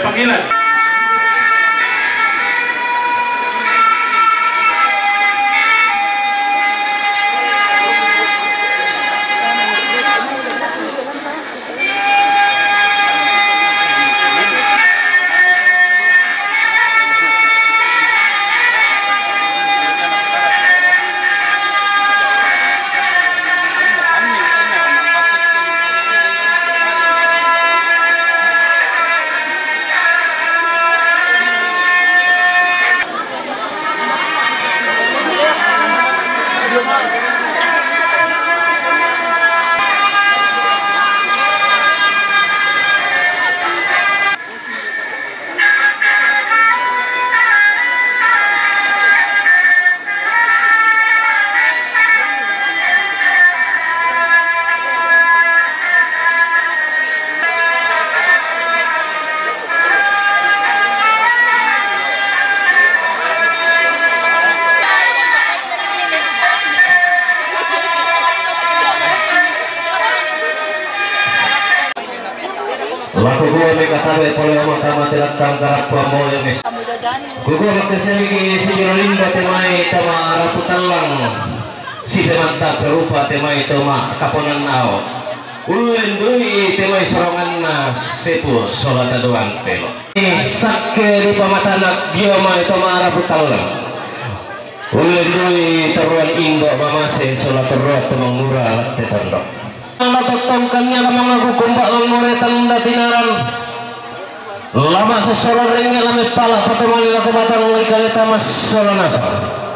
panggilan. Laku gua mereka tahu pole mahkamah telatang karap pamoy mis. Gua makasih si Jerolinda temai tama raputalang si demanta perupa temai tama kaponan nao. Ulen dui temai sorongan na sepu solat aduan pelo. Sakke di pamatanak dia mai tama raputalang. Ulen dui taruan indo mamase solat terus temang murah tetandok. Natotongkannya lamang aku kumbak langmoretan datinaran lama sesorang ringnya lama pala patemani laka batang lagi kaleta mas solanas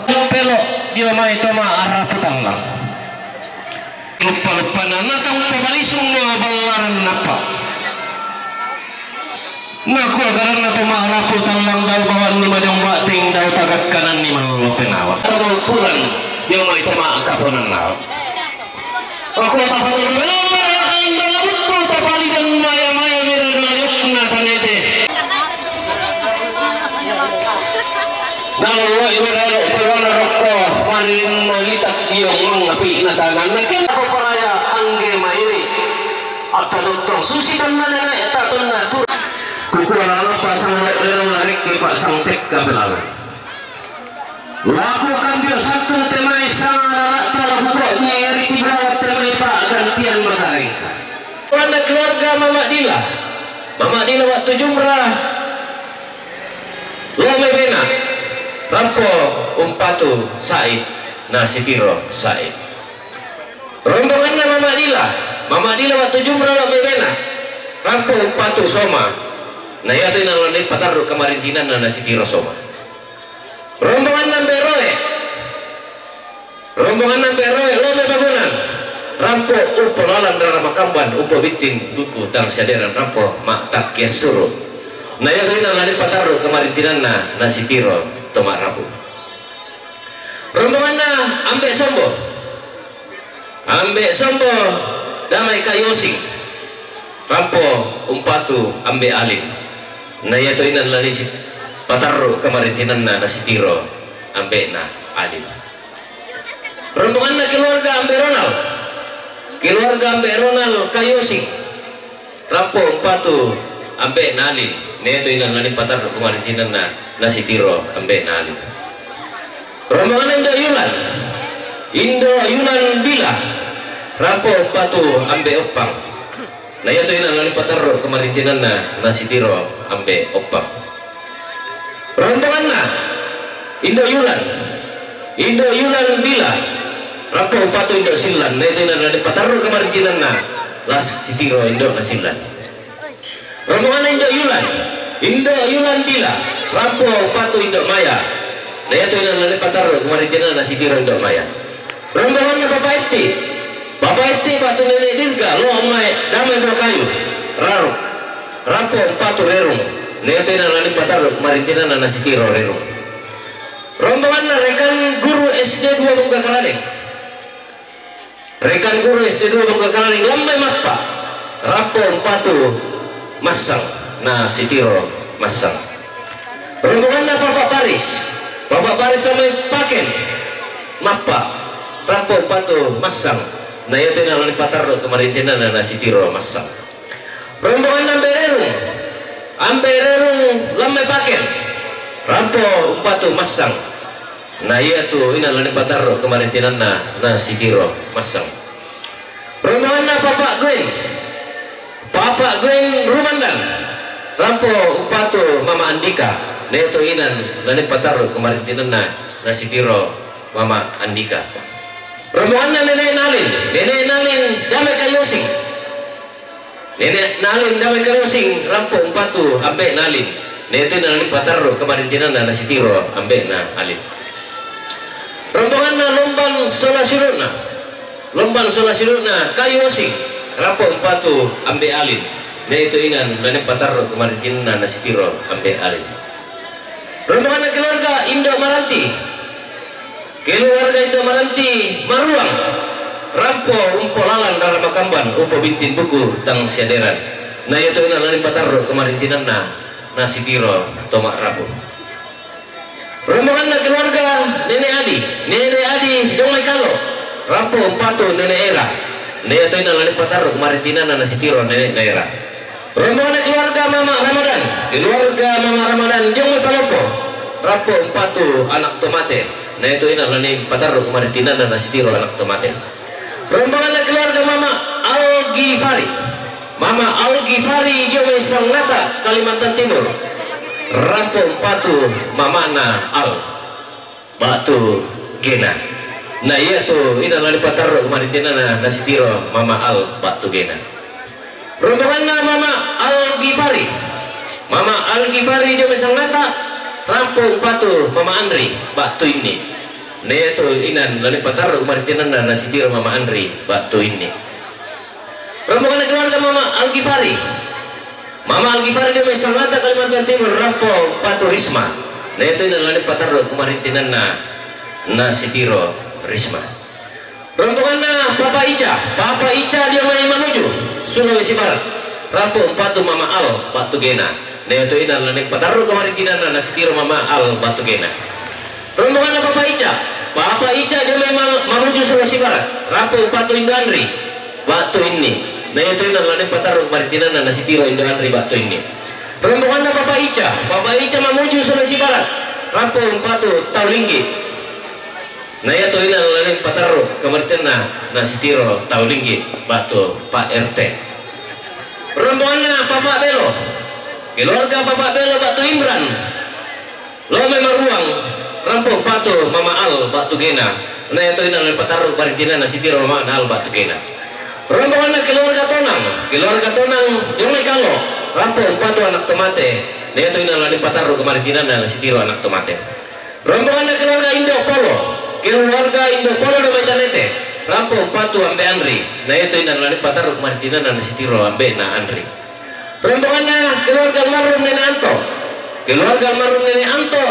pelok dia mai tama arah petanglang lupa natang pabalisung no balaran napa naku agaran na tama arah petanglang daw bawan ni madang bating daw tagak kanan ni malulo penawa tarong puran dia mai tama kaponan naw. Aku tak perlu berlalu dalam betul tapali dan maya merayuk na tanete. Nalu ibarat perwana rokok marin malitak iyong mengapi na tanan. Nakin ako paraya angge mairi. At tatutong susitan man na itaton na tur. Kukulang pasang lerong larik ke pasang tek kabelang. Lakukan dia satu temai sangat terbuka nyeri tiba temai pak gantian magaring. Anda keluarga Mama Dila waktu jumrah Lome Bena Rampo Umpatu Said Nasifiro Said rombongannya Mama Dila waktu jumrah Lome Bena Rampo Umpatu Soma nah ya itu nalani pataru kemarintinan na Nasifiro Soma rombongan nambe roe lome bangunan rampo upo lalan rana makamban upo bitin buku tang syaderan rampo mak tak kesuru nah ya kena lari pataru kemarin tinana nasi tiro tomak rapu rombongan ambek sombo damai kayosing rampo umpatu ambek alim nah ya to inan lari pataru kemarin tinana nasi tiro ambek na alim rombongan keluarga Ambe Ronald Kayosing Rampo Umpatu Ambe Nalin neto inan nalin patar kemarin tinan na nasi tiro Ambe Nalin rombongan Indo Yunan Bila Rampo Umpatu Ambe Opang nah itu inan nalin patar kemarin tinan na nasi tiro Ambe Opang rombongan Indo Yunan Bila Rampo Umpatu Indo Silan nah itu inan nalin patar kemarin tinan na las sitiro Indo na Silan rombongan Indo Yunan Bila Rampo Umpatu Indo Maya nah itu inan nalin patar kemarin tinan na sitiro Indo Maya rombongannya Bapak Eti batu nenek dirga lo omai damai berkayu raruk Rampo Umpatu Rerung nah itu inan nalin patar kemarin tinan na sitiro Rerung rombongan rekan guru SD 2 Bungka Kaladeng lambai mappa Rampo Umpatu Masang nah sitiro Masang rombongan Bapak Paris sampai paken mappa Rampo Umpatu Masang nah itu nalani patar kemarin tinan na sitiro Masang rombongan Bererung ambe rerung lambe paken rampo umpatu masang na iya tu ina lani patarro kemarin tinanna na sitiro masang rombongan na Papa Gwen Rumandan rampo umpatu Mama Andika neto inan lani patarro kemarin tinanna na sitiro Mama Andika rombongan na Nenek Nalin damai kayosing Nenek Nalin damai kayosing rampo umpatu ambe Nalin neto inan lani patarro kemarin tinanna na sitiro ambe na Alin rombongan na lomban sola siruna kayu osing rapo empatu ambe Alin na itu inan lani patarro kemarin tinanna na sitiro ambe Alin rombongan na keluarga Indo Maranti Maruang rampo umpo lalan rara makamban umpo bintin buku tang siaderan na itu inan lani patarro kemarin tinanna na sitiro tomak rapo rombongan na keluarga Nenek Adi Dongay Kalo rampo umpatu Nenek Era neto ina lani patarro kemarin tinanna na sitiro Nenek Era rombongan na keluarga Mama Ramadan Dongay Palopo rampo umpatu anak tomate neto ina lani patarro kemarin tinanna na sitiro anak tomate rombongan na keluarga Mama Algifari Dongay Sangnata Kalimantan Timur rampo umpatu Mamana Al batu Gena nah iya tuh ina lani patarro kemarin tinanna na sitiro Mama Al batu Gena rombongan na Mama Algifari dia Sangnata rampo umpatu Mama Andri batu ini nah iya tuh inan lani patarro kemarin tinanna na sitiro Mama Andri batu ini rombongan na keluarga Mama Algifari dia Sangnata Kalimantan Timur rampo patu Risma nah itu ina lani patarro kemarin tinanna na sitiro Risma rombongan na Papa Ica dia mai Mamuju Sulawesi Barat rampo umpatu Mama Al batu Gena nah itu ina lani patarro kemarin tinanna na sitiro Mama Al batu Gena rombongan na Papa Ica dia mai Mamuju Sulawesi Barat rampo umpatu Indo Andri batu ini nah itu ina lani patarro kemarin tinanna na sitiro Indo Andri batu ini rombongan na Papa Ica Mamuju Sulawesi Barat rampo umpatu Taulinggi nah itu ina lani patarro kemarin tinanna na sitiro Taulinggi batu Pak RT rombongan na Papa Belo keluarga Papa Belo batu Imran Lome Maruang rampo umpatu Mama Al batu Gena nah itu ina lani patarro kemarin tinanna na sitiro Mama Al batu Gena rombongan na keluarga Tonang Dongay Kalo rampo umpatu anak tomate nah itu ina lani patarro kemarin tinanna na sitiro anak tomate rombongan na keluarga Indo Polo Dongay Tanete rampo umpatu ambe Andri nah itu ina lani patarro kemarin tinanna na sitiro ambe na Andri rombongan na keluarga Almarhum Nenek Anto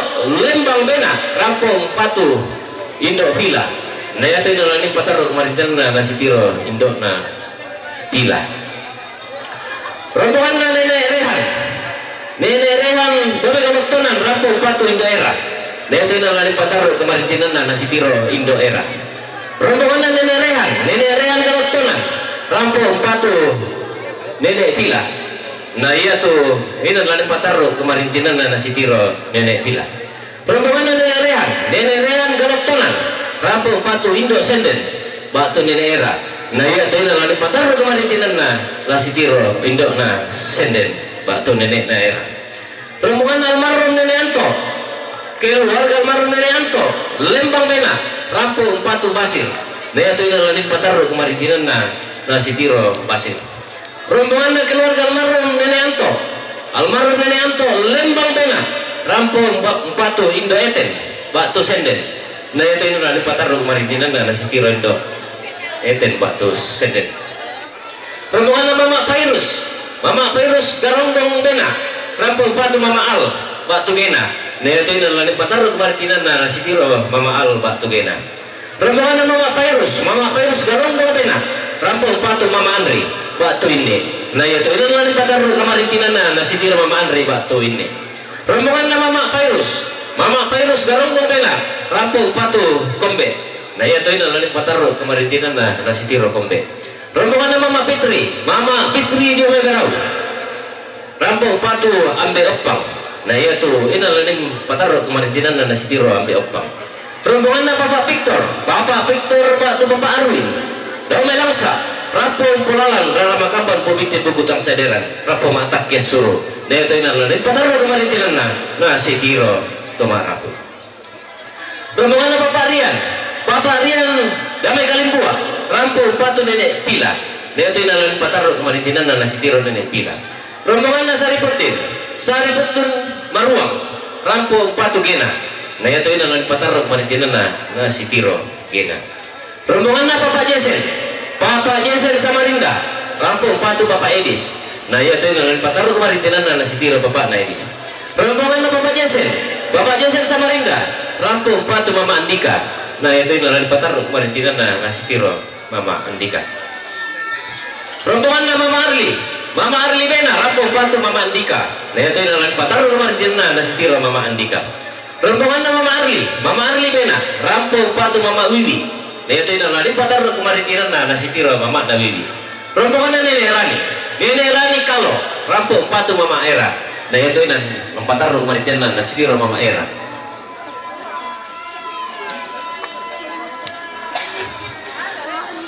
Lembang Bena rampo umpatu Indo Villa nah itu ina lani patarro kemarin tinanna na sitiro Indo na Villa rombongan na Nenek Rehan Dongay Kanoktonan rampo umpatu Indo Era nah itu ina lani patarro kemarin tinanna na sitiro Indo Era rombongan na Nenek Rehan Kanoktonan rampo umpatu Nenek Villa nah iya tuh ina lani patarro kemarin tinanna na sitiro Nenek Villa rombongan na Nenek Rehan Kanoktonan rampo umpatu Indo Senden batu Nenek Era nah iya tuh ina lani patarro kemarin tinanna na sitiro Indo na Senden batu Nenek na Era rombongan Almarhum Nenek Anto keluarga Almarhum Nenek Anto Lembang Bena rampo umpatu Basir nah itu ina lani patarro kemarin tinanna na sitiro Basir rombongan na keluarga Almarhum Nenek Anto Lembang Bena rampo umpatu Indo Eten batu Senden nah itu ina lani patarro kemarin tinanna na sitiro Indo Eten batu Senden rombongan na Mama Fairus Garonggong Bena rampo umpatu Mama Al batu Gena nah itu ina lani patarro kemarin tinanna na sitiro Mama Al batu Gena rombongan na Mama Fairus Garonggong Bena rampo umpatu Mama Andri batu ini nah itu ina lani patarro kemarin tinanna na sitiro Mama Andri batu ini rombongan na Mama Fairus Garonggong Bena rampo umpatu Kombe nah itu ina lani patarro kemarin tinanna na sitiro Kombe rombongan na Mama Fitri dia Berau rampung patu ambe opang. Nah iya tuh inalanim patarok kemaritinan na nasitiro ambe opang. Rombongan na Bapak Victor Pak tu Bapak Arwin. Daw may langsa rampung pulalan raramakampan pubitin bukutang saderan. Rampung matak kesuro. Nah itu inalanim patarok kemaritinan na nasitiro tumarapu. Rombongan na Bapak Rian damai Kalimbua rampung patu nenek Pila. Nah itu inalanim patarok kemaritinan na nasitiro nenek Pila. Rombongan na Sariputun Maruang rampung patu gena. Nah itu inalan patarok maritinan na sitiro gena. Rombongan na Bapak Jesen Samarinda rampung patu Bapak Edis. Nah itu inalan patarok maritinan na sitiro Bapak na Edis. Rombongan na Bapak Jesen Samarinda rampung patu Mama Andika. Nah itu inalan patarok maritinan na sitiro Mama Andika. Rombongan na Mama Arli Bena rampung patu Mama Andika. Nah itu inalan patarok maritinan na sitiro Mama Andika. Rombongan na Mama Arli Bena rampung patu Mama Wiwi. Nah itu inalan patarok maritinan na sitiro Mama na Wiwi. Rombongan na Nenek Rani Kalo rampung patu Mama Era. Nah itu inalan patarok maritinan na sitiro Mama Era.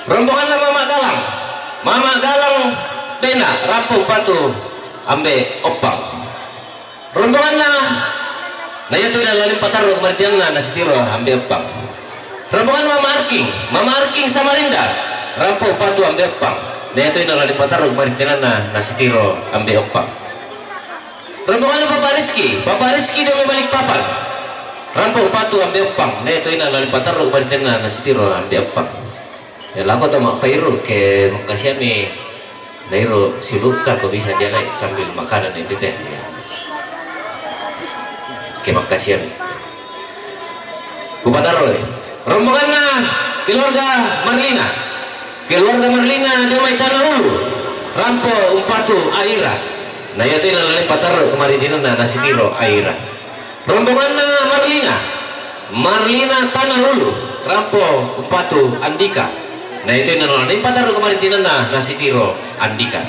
Rombongan na Mama Galang Bena rampung patu ambe opang. Rombongan na itu inalan patarok maritinan na sitiro ambe opang. Rombongan Mama Arking Samarinda rampung patu ambe opang. Nah itu inalan patarok maritinan na sitiro ambe opang. Rombongan na Bapak Rizky demi Balikpapan rampung patu ambe opang. Nah itu inalan patarok maritinan na sitiro ambe opang. Ya laku to mak pairu ke makasiami Nairo siluka kok bisa dia naik sambil makanan itu teh. Terima kasih. Kupataro. Rombongan na keluarga Marlina dia mai tanah hulu. Rampo umpatu Aira. Nah itu inalan pataro kemaritinan na sitiro Aira. Rombongan na Marlina tanah hulu. Rampo umpatu Andika. Nah itu inalan pataro kemaritinan na sitiro Andika.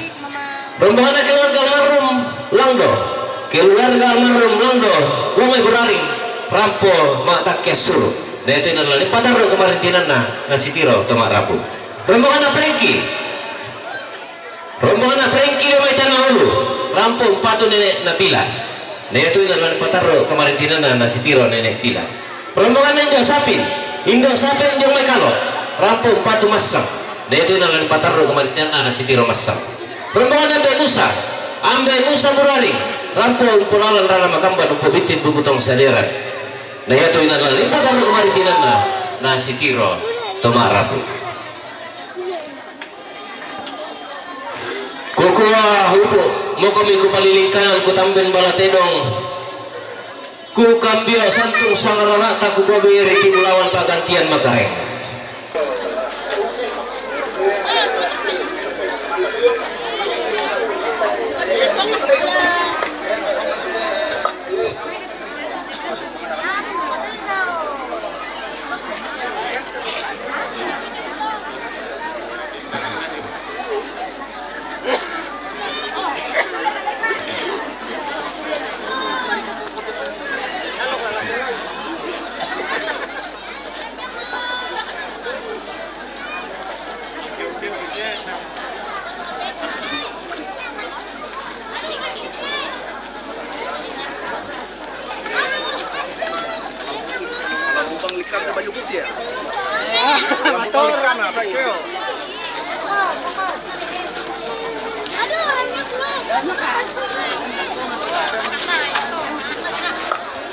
Rombongan na keluarga Almarhum Langdo wong beraring rampo mata kesur. Nah itu inalan pataro kemaritinan na sitiro tomak rapu. Rombongan na Frankie dia mai tanah hulu rampo patu nenek na Pila. Nah itu inalan pataro kemaritinan na sitiro nenek Pila. Rombongan na Indo Sapin dia mai Kalo rampo patu Masam. Nah itu inalan pataro kemaritinan na sitiro Masam. Rombongan Ambe Musa Muraring rampo umpulalan rana makamban umpubitin bubutong saderan. Nah itu inalan pataro kemaritinan na sitiro tomak rapu. Kukuah hubu mokomi kupalilingkanan kutamben balatedong ku kambio santung sangararata ku kobiri timulawan pagantian makareng.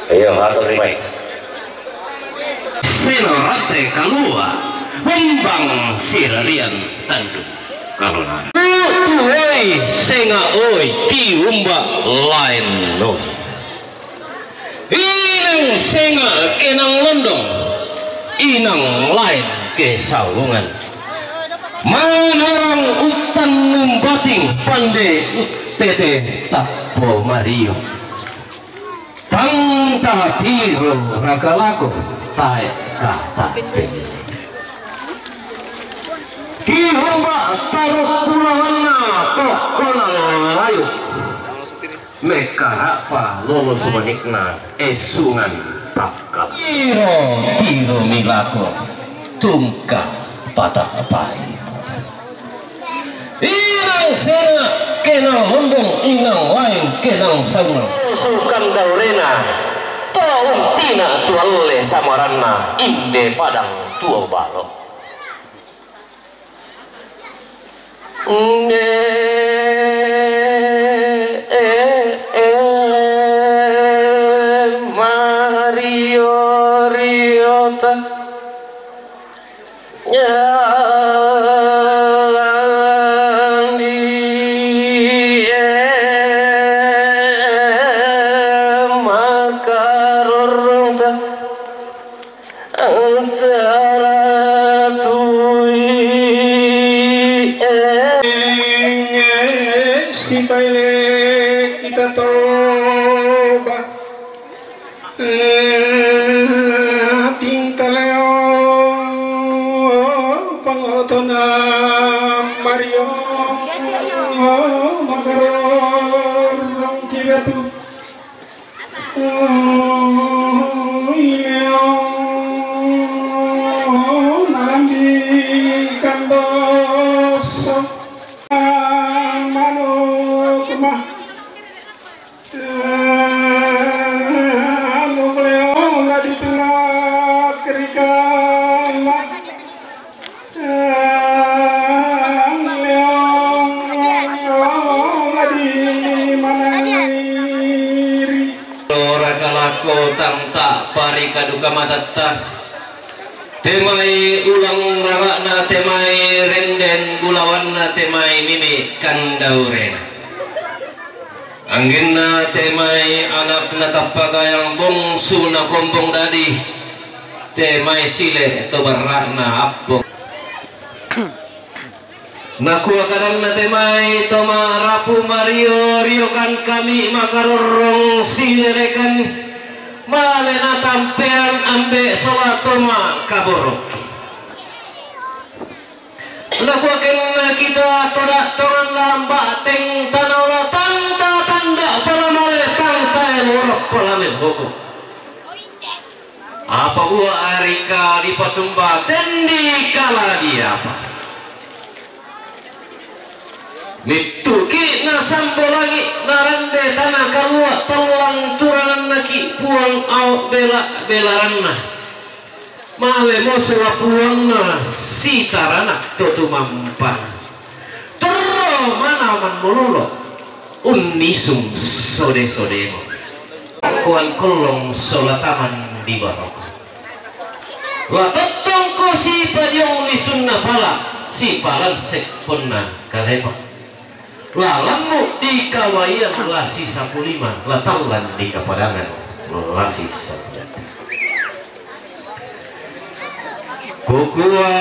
Ayo atur rimai. Sinorate kalua Bambang sirarian tanduk kalona. Tuoi senga oi tiumba lain no. Inang senga kenang londong, inang lain ke saulungan. Manarang utan numbating pande utete tapo Mario. Tangta tiro ragalaku tae kata peni. Tihomba tarot pulawana tokona layu. mekara pa lolo sumanikna esungan takal tiro milako tungka patah apai irang sena kenang lombong inang lain kenang sauna sukan daurena taung tina tualle samaranna inde padang tuau balok Mario Riota kita tobat tingtaleo pangotona Mario makarong kiratu nandi kandoso tangta parika duka matata temai ulang rawakna temai renden bulawanna temai mimi kandaurena angginna temai anakna tapagayang bongsu na kombong dadi temai sile tobarakna appong naku akaranna temai toma rapu Mario riokan kami makarorong silerekan malena tampean ambe solatoma kaborok lakuaken kita todak tongan lamba teng tanaula tanta tanda palamale tanta elorok palamen hoko apa buah arika di patumba tendi kala dia apa mituki na sambo lagi narande tanah kalua tolong turanan naki puang au bela belaranna male mosela puangna sitarana tutu mampana terro mana man molulo unnisum sode sodemo kuan kolong solataman di barok la totong ko si padiong lisunna pala si palan sek ponna kalema lalanmu di kawayan lasi 15 latallan di kapadangan lasi 1 kukua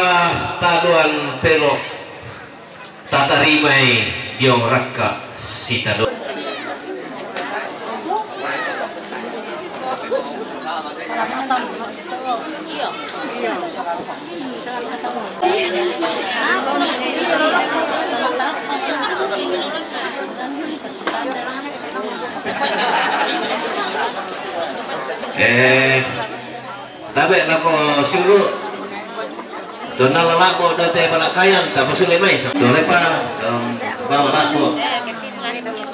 taduan pelok tatarimai yong rakka si tado tabe lako suruh dona lalako date balakayan tapos sulimay sa dole pa bawa lako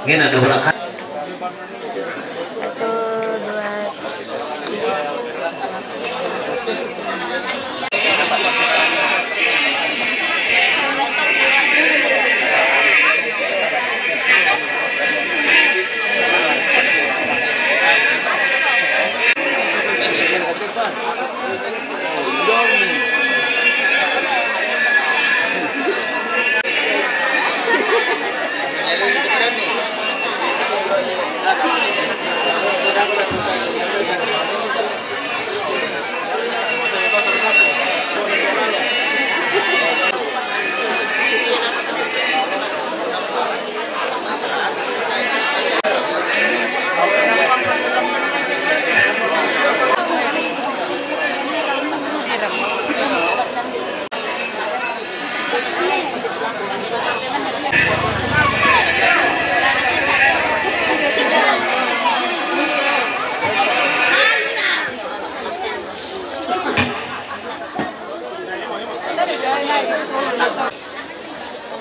ngena do balakayan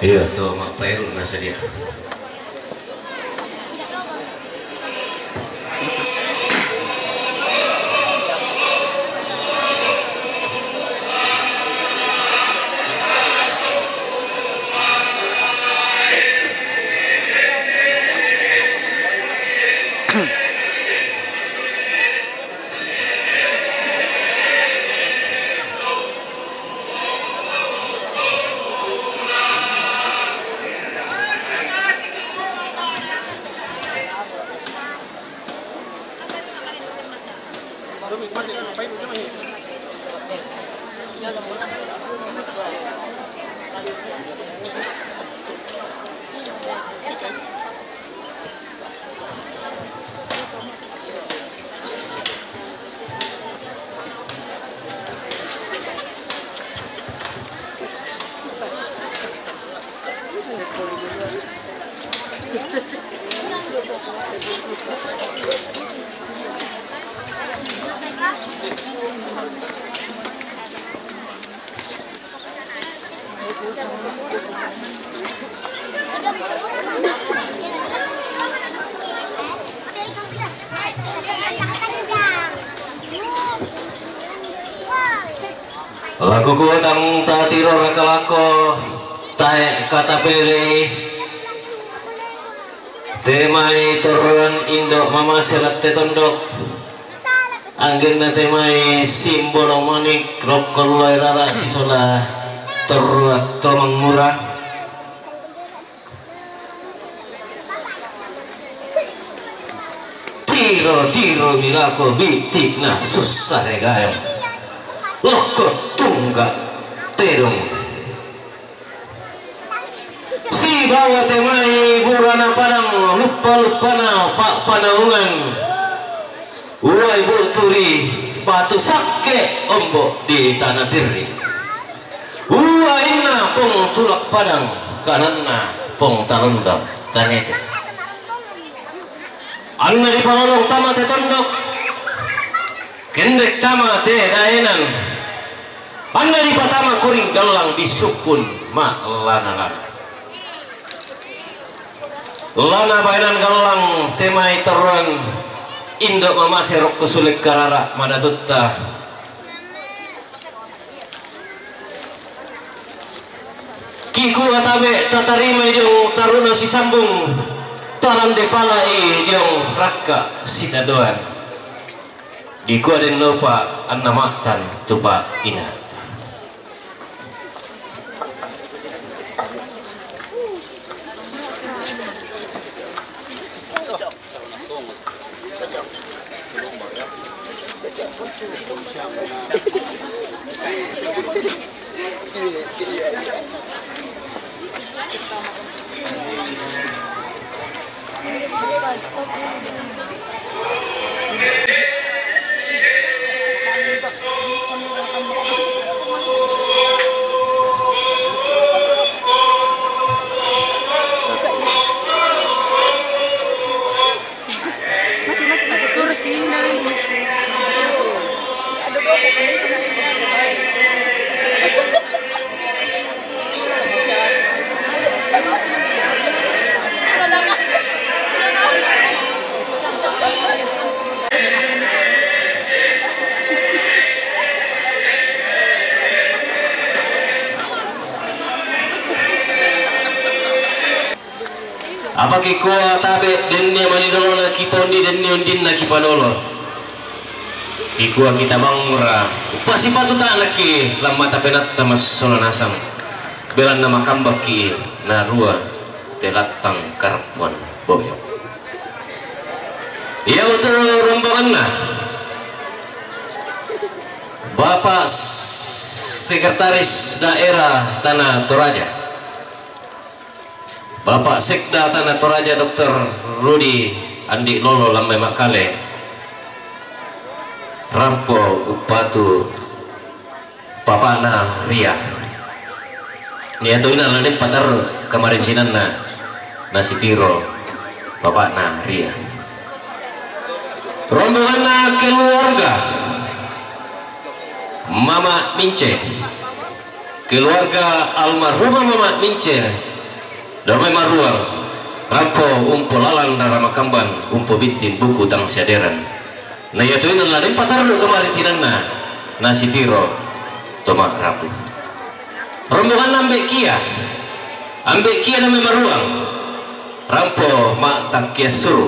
Iya tuh mak Pairu nasa dia. Lagu kuatang tatiro rakalako tae kata pere temai turun indok mama selat tetondok angin na temai simbol manik rokol rara sisola teruat tomang murah tiro milako bitik na susah regayam loko tunggak terung si bawa temai burana padang lupa na pak panaungan uai turi batu sake ombok di tanah piring uai na pong tulak padang kananna pong talondok tanete anna di palolong tamate tondok kendek tamate daenan anda di patama kuring galang di sukun mak lana bainan galang temai terang indok mama serok kesulik karara madadutta kiku atabe tatarima jong taruna si sambung talan depalai jong raka sitadoan di kuaden lupa anna maktan tupa inat. Apa kikuah tabe denne manidolo na kipondi denne undin na kipadolo kikuah kita bangra upasi patu tak laki lama tapenat tamas solanasam belan nama kambaki narua telatang karpon boyok iya betul rombongan na Bapak Sekretaris Daerah Tanah Toraja Bapak Sekda Tanah Toraja Dr. Rudi Andi Lolo Lambai Makale Rampo Upatu Papana Ria niatu ina lanin patar kemarin hinana nasi tiro Papana Ria rombongan keluarga Mama Mince keluarga almarhumah Mama Mince damai maruang rampo umpo lalang darama kamban umpo bitin buku tang siaderan na yatuin na lalim patarlo kamaritinan na sitiro toma rapu rombongan ambek kia damai maruang rampo mak takia suru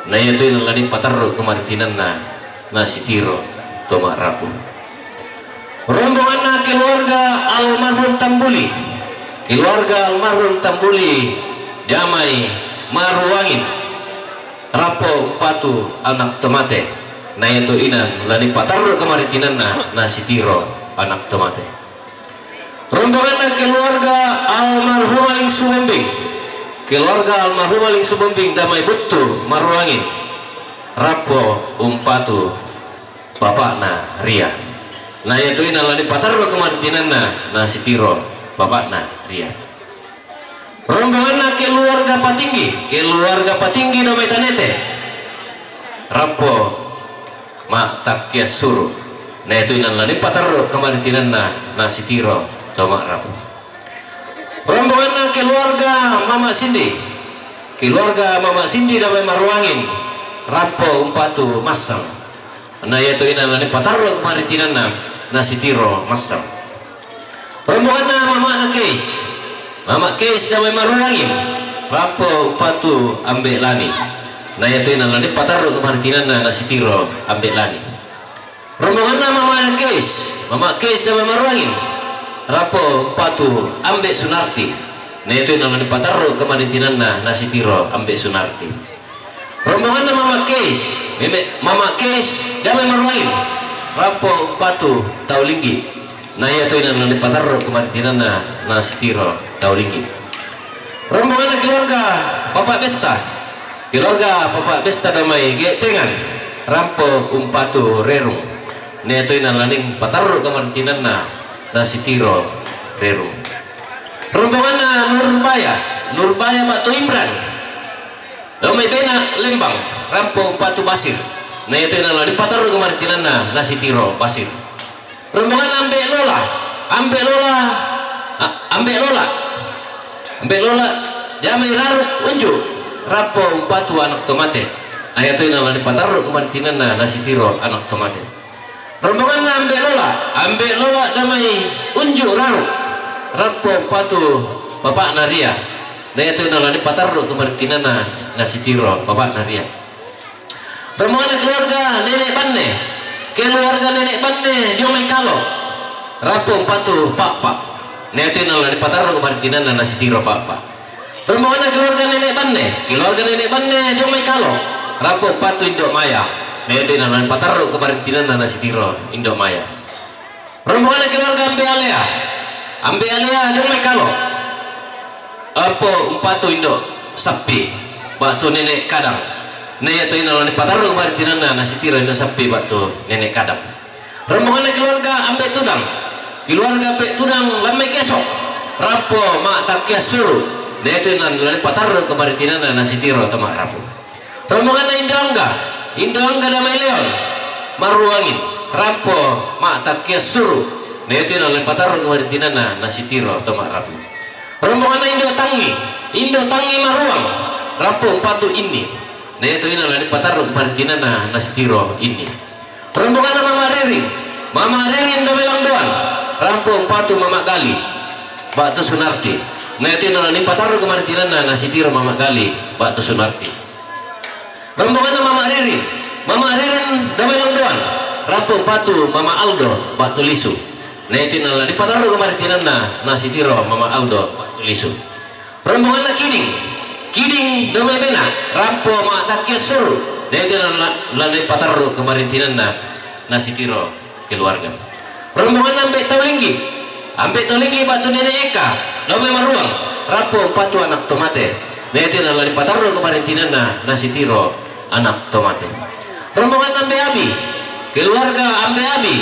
na yatuin na lalim patarlo kamaritinan na sitiro toma rapu rombongan na keluarga almarhum Tambuli damai maruangin rapo patu anak tomate na itu inan lani patarro kamaritinan na sitiro anak tomate rombongan na keluarga almarhum aling subumbing damai betul maruangin rapo umpatu bapak na ria na itu inan lani patarro kamaritinan na sitiro bapak na ria rombongan na keluarga patinggi damai tanete rapo mak takia suru na itu inan lani patarro kamaritinan na sitiro toma rapo rombongan na keluarga mama Cindy damai maruangin rapo umpatu masang na itu inan lani patarro kamaritinan na sitiro masang rombongan na mama Keis damai maruangin rapo upatu ambek lani na yatu ina lani patarro kamaritinan na sitiro ambek lani rombongan na mama Keis damai maruangin rapo upatu ambek Sunarti na yatu ina lani patarro kamaritinan na sitiro ambek Sunarti rombongan na mama Keis damai maruangin rapo upatu Taulinggi na yatu ina lani patarro kamaritinan na sitiro Taulinggi rombongan na keluarga Bapak Besta damai getengan rampo umpatu rerung na yatu ina lani patarro kamaritinan na sitiro rerung rombongan na Nurbaya Batu Imran damai bena Lembang rampo umpatu Basir na yatu ina lani patarro kamaritinan na sitiro Basir rombongan ambek Lola damai Raruk unjuk rapo umpatu anak tomate ayatu ina lani patarro kamaritinan na sitiro anak tomate rombongan ambek Lola damai unjuk Raruk rapo umpatu bapak Naria ayatu ina lani patarro kamaritinan na sitiro bapak Naria rombongan keluarga Nenek Banne diomai kalo rapo umpatu Pak na itu ina lani patarro kamaritinan na sitiro Pak rombongan keluarga Nenek Banne diomai kalo rapo umpatu Indok Maya na itu ina lani patarro kamaritinan na sitiro Indok Maya rombongan keluarga Ambe Alea diomai kalo rapo umpatu Indok Sapi batu Nenek Kadang na itu ina lani patarro kamaritinan na sitiro Indok Sapi batu Nenek Kadang rombongan keluarga Ambe Tudang lamai kesok rapo mak takia suru na itu ina lani patarro kamaritinan na sitiro tama rapo rombongan Indo Angga damai Leon maruangin rapo mak takia suru na itu ina lani patarro kamaritinan na sitiro tama rapo rombongan Indo Tangi maruang rapo umpatu ini na itu ina lani patarro kamaritinan na sitiro ini rombongan Mama Rerin damai Langdoan rampo umpatu Mama Gali batu Sunarti na itu ina lani patarro kamaritinan na sitiro Mama Gali batu Sunarti rombongan Mama Rerin damai Langdoan rampo umpatu Mama Aldo batu Lisu na itu ina lani patarro kamaritinan na sitiro Mama Aldo batu Lisu rombongan Kiding damai Bena rampo mak takia suru na itu ina lani patarro kamaritinan na sitiro keluarga rombongan ambek Taulinggi batu Nenek Eka damai maruang rapo umpatu anak tomate na itu ina lani patarro kamaritinan na sitiro anak tomate rombongan Ambe Abi keluarga Ambe Abi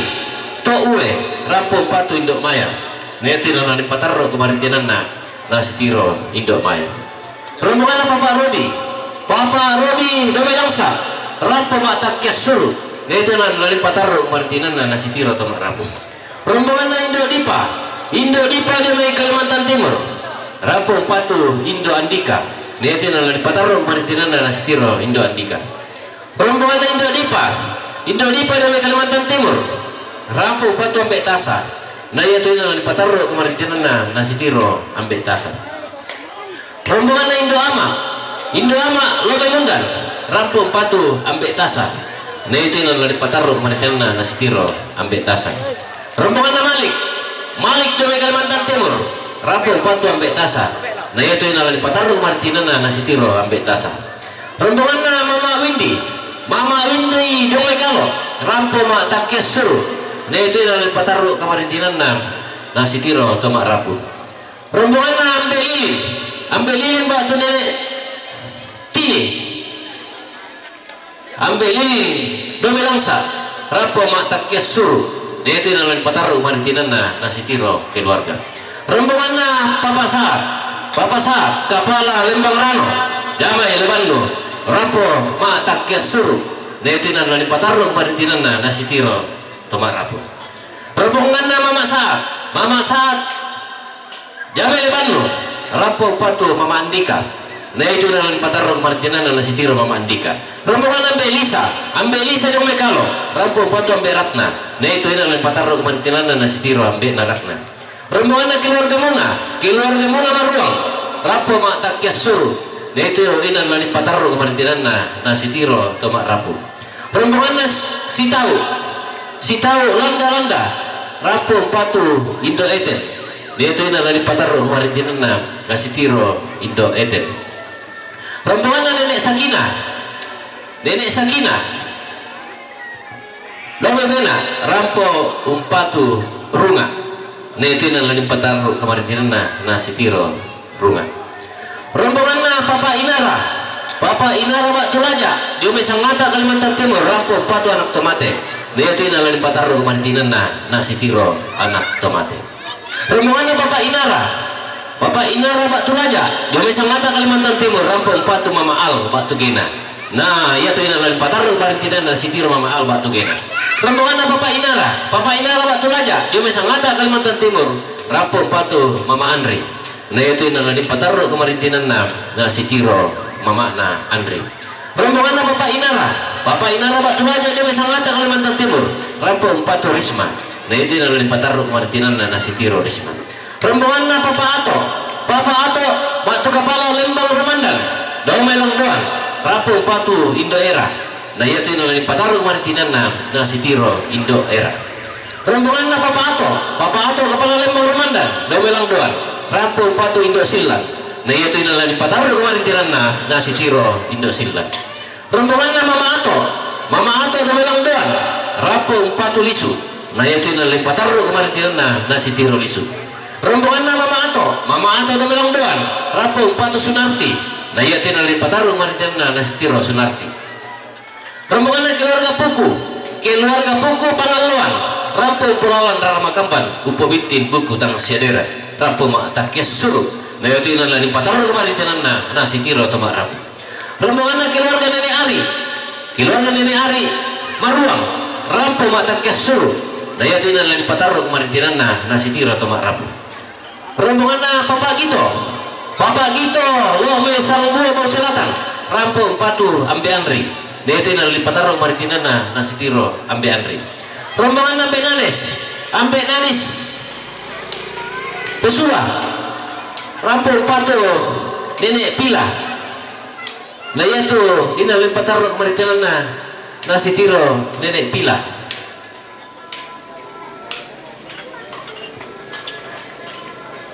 to uwe rapo umpatu Indok Maya na itu ina lani patarro kamaritinan na sitiro Indok Maya rombongan Papa Rodi damai Langsa rapo mak takia suru na itu ina lani patarro kamaritinan na sitiro tama rapo rombongan Indo Dipa damai Kalimantan Timur Rampung patu Indo Andika. Neto ina lani patarro Maritinan na nasitiro Indo Andika. Rombongan Indo Dipa. Indo Dipa dari Kalimantan Timur. Rampung patu ambek tasa. Na yeto ina lani patarro Maritinan na nasitiro ambek tasa. Rombongan Indo Ama. Indo Ama Lobe Mundan. Rampung patu ambek tasa. Na yeto ina lani patarro Maritinan na nasitiro ambek tasa. Rombongan Malik. Malik dari Kalimantan Timur. Rampung patu ambek tasa. Na yeto ina lani patarro Maritinan na nasitiro ambek tasa. Rombongan na Mama Windy. Mama Windy dong Mekalo. Rampung mak takias seru. Na yeto ina lani patarro Maritinan na nasitiro tomak rapu. Rombongan na ambek Lilin. Ambek Lilin bak tu nenek Tini. Ambek Lilin dong Melangsa. Rampung mak takias seru. Na yeto ina lani patarro Maritinan na nasitiro keluarga. Rombongan na Papa Saat. Papa Saat Kepala Lembang Rano Damai Lebando Rapo mak takias seru. Na yeto ina lani patarro Maritinan na nasitiro tomak rapu. Rombongan na Mama Saat. Mama Saat Damai Lebando Rapo patu Mama Andika. Na yeto ina lani patarro Maritinan na nasitiro Mama Andika. Rombongan Ambe Elisa. Ambe Elisa dong Mekalo. Rapo patu Ambe Ratna. Na yeto ina lani patarro Maritinan na nasitiro Ambe Naratna. Rombongan keluarga Muna Maruang. Rapo mak takias suru. Na yeto ina lani patarro Maritinan na nasitiro tomak rapu. Rombongan Sitau. Sitau Landa. Rapo patu Indo Eten. Na yeto ina lani patarro Maritinan na nasitiro Indo Eten. Rombongan Nenek Sakina. Nenek Sakina Lobe Bena Rampo umpatu Runga. Na yeto ina lani patarro Maritinan na nasitiro Runga. Rombongan na Papa Inara. Papa Inara bak Tulaja Diome Sangata Kalimantan Timur. Rampo patu anak tomate. Na yeto ina lani patarro Maritinan na nasitiro anak tomate. Rombongan na Papa Inara. Papa Inara bak Tulaja Diome Sangata Kalimantan Timur. Rampo patu Mama Al bak Tugena. Nah yeto ina lani patarro Maritinan na nasitiro Mama Al bak Tugena. Rombongan na Papa Inara. Papa Inara bak Tulaja Diome Sangata Kalimantan Timur. Rampo patu Mama Andri. Na yeto ina lani patarro Maritinan na nasitiro Mama na Andri. Rombongan na Papa Inara. Papa Inara bak Tulaja Diome Sangata Kalimantan Timur. Rampo patu Risma. Na yeto ina lani patarro Maritinan na nasitiro Risma. Rombongan na Papa Ato. Papa Ato bak tu Kepala Lembang Romandang Dau Melang Doan. Rampo patu Indo Era. Na yeto ina lani patarro Maritinan na nasitiro Indo Era. Rombongan na Papa Ato. Papa Ato Kepala Lembang Romandang Dau Melang Doan. Rampo patu Indo Silat. Na yeto ina lani patarro Maritinan na nasitiro Indo Silat. Rombongan na Mama Ato. Mama Ato Dau Melang Doan. Rampo patu Lisu. Na yeto ina lani patarro Maritinan na nasitiro Lisu. Rombongan na Mama Ato. Mama Ato Dau Melang Doan. Rampo patu Sunarti. Na yeto ina lani patarro Maritinan na nasitiro Sunarti. Rombongan na keluarga Puku. Keluarga Puku Pangaluan. Rampo Purawan Raramakambang Upo Bitin Buku Tang Siadera. Rampo mak takias suru. Na yeto ina lani patarro Maritinan na nasitiro tomak rapu. Rombongan na keluarga Nenek Ari. Keluarga Nenek Ari Maruang. Rampo mak takias suru. Na yeto ina lani patarro Maritinan na nasitiro tomak rapu. Rombongan na Papa Gito. Papa Gito Lome Sangbua Bau Selatan. Rampo patu Ambe Andri. Na yeto ina lani patarro Maritinan na nasitiro Ambe Andri. Rombongan Ambe Nanes. Ambe Nanis Pesula. Rampo patu Nenek Pila. Na yeto ina lani patarro Maritinan na nasitiro Nenek Pila.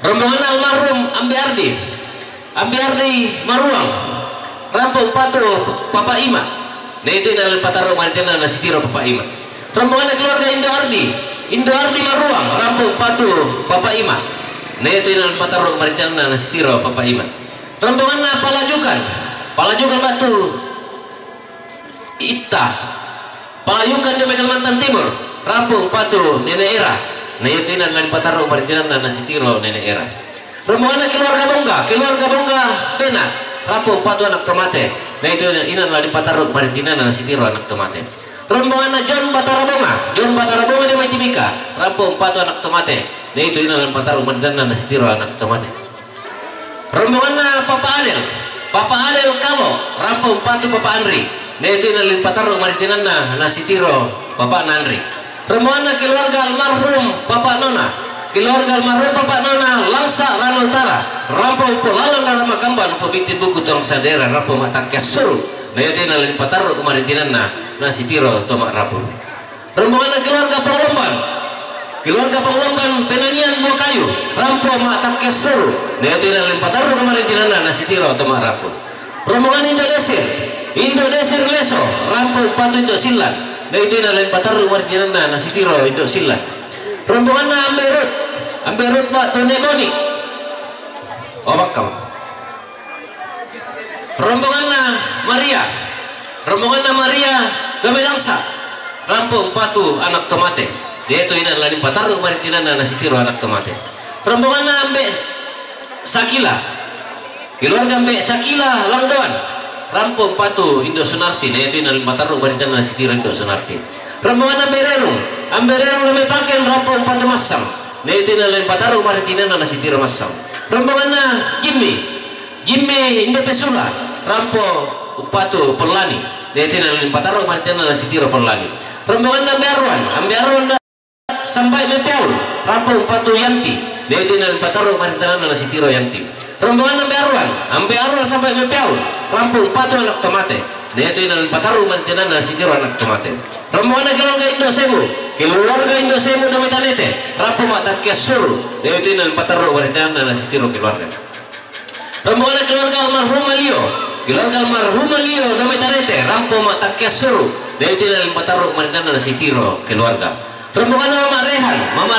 Rombongan almarhum Ambe Ardi. Ambe Ardi Maruang. Rampo patu Papa Ima. Na yeto ina lani patarro Maritinan na nasitiro Papa Ima. Rombongan keluarga Indo Ardi. Indo Ardi Maruang. Rampo patu Papa Ima. Na yeto ina lani patarro Maritinan na nasitiro Papa Ima. Rombongan na Palajukan. Palajukan batu Ita. Palajukan di Kalimantan Timur. Rampo patu Nenek Era. Na yeto ina lani patarro Maritinan na nasitiro Nenek Era. Rombongan na keluarga Bongga. Keluarga Bongga Bena. Rampo patu anak tomate. Na yeto ina lani patarro Maritinan na nasitiro anak tomate. Rombongan na John Batarabonga. John Batarabonga di Maitibika. Rampo patu anak tomate. Na yeto ina lani patarro Maritinan na nasitiro anak tomate. rombongan na Papa Adel kalau rampung patu Papa Andri na itu inalin patarong maritinan na si Tiro Papa Nandri. Rombongan na keluarga almarhum Papa Nona, keluarga almarhum Papa Nona Langsa Rana Utara rampung polalang rana makamban pabiti buku tong sadera rampung matak kesuru na itu inalin patarong maritinan na si Tiro Tomak Rapun. Rombongan na keluarga Panglomban Penanian Buah Kayu rampo mak tak kesur na itu inalin patarong maritinan na si Tiro Tomak Rapun. Rombongan Indodesir Leso rampo patu Indo Silat na itu inalin patarong maritinan na si Tiro Indo Silat. Rombongan na Amberut Pak Tunemoni Obakam. Rombongan na Maria Gamelangsa rampung patu anak tomate dia itu inalin patarong maritinan na si Tiro anak tomate. Rombongan na Ambe Sakila keluarga Ambe Sakila Langdoan rampung patu Indo Sunarti na itu inalin patarong maritinan na si Tiro Indo Sunarti. Rombongan Ambe Rerung na paken rampung patu Masam na itu inalin patarong maritinan na si Tiro Masam. Rombongan na Jimmy Indo Pesula rampung patu Perlani na itu inalin patarong maritinan na si Tiro Perlani. Rombongan Ambe Arwan sampai Mepeaul rampung patu Yanti dia itu inalin patarong maritinan na si Tiro Yanti. Rombongan Ambe Arwan sampai Mepeaul rampung patu anak tomate dia itu inalin patarong maritinan na si Tiro anak tomate. Rombongan keluarga Indo Semu na Metanete rampung matak kesur dia itu inalin patarong maritinan na si Tiro keluarga. Rombongan keluarga almarhum Alio na Metanete rampung matak kesur dia itu inalin patarong maritinan na si Tiro keluarga. Rombongan Mama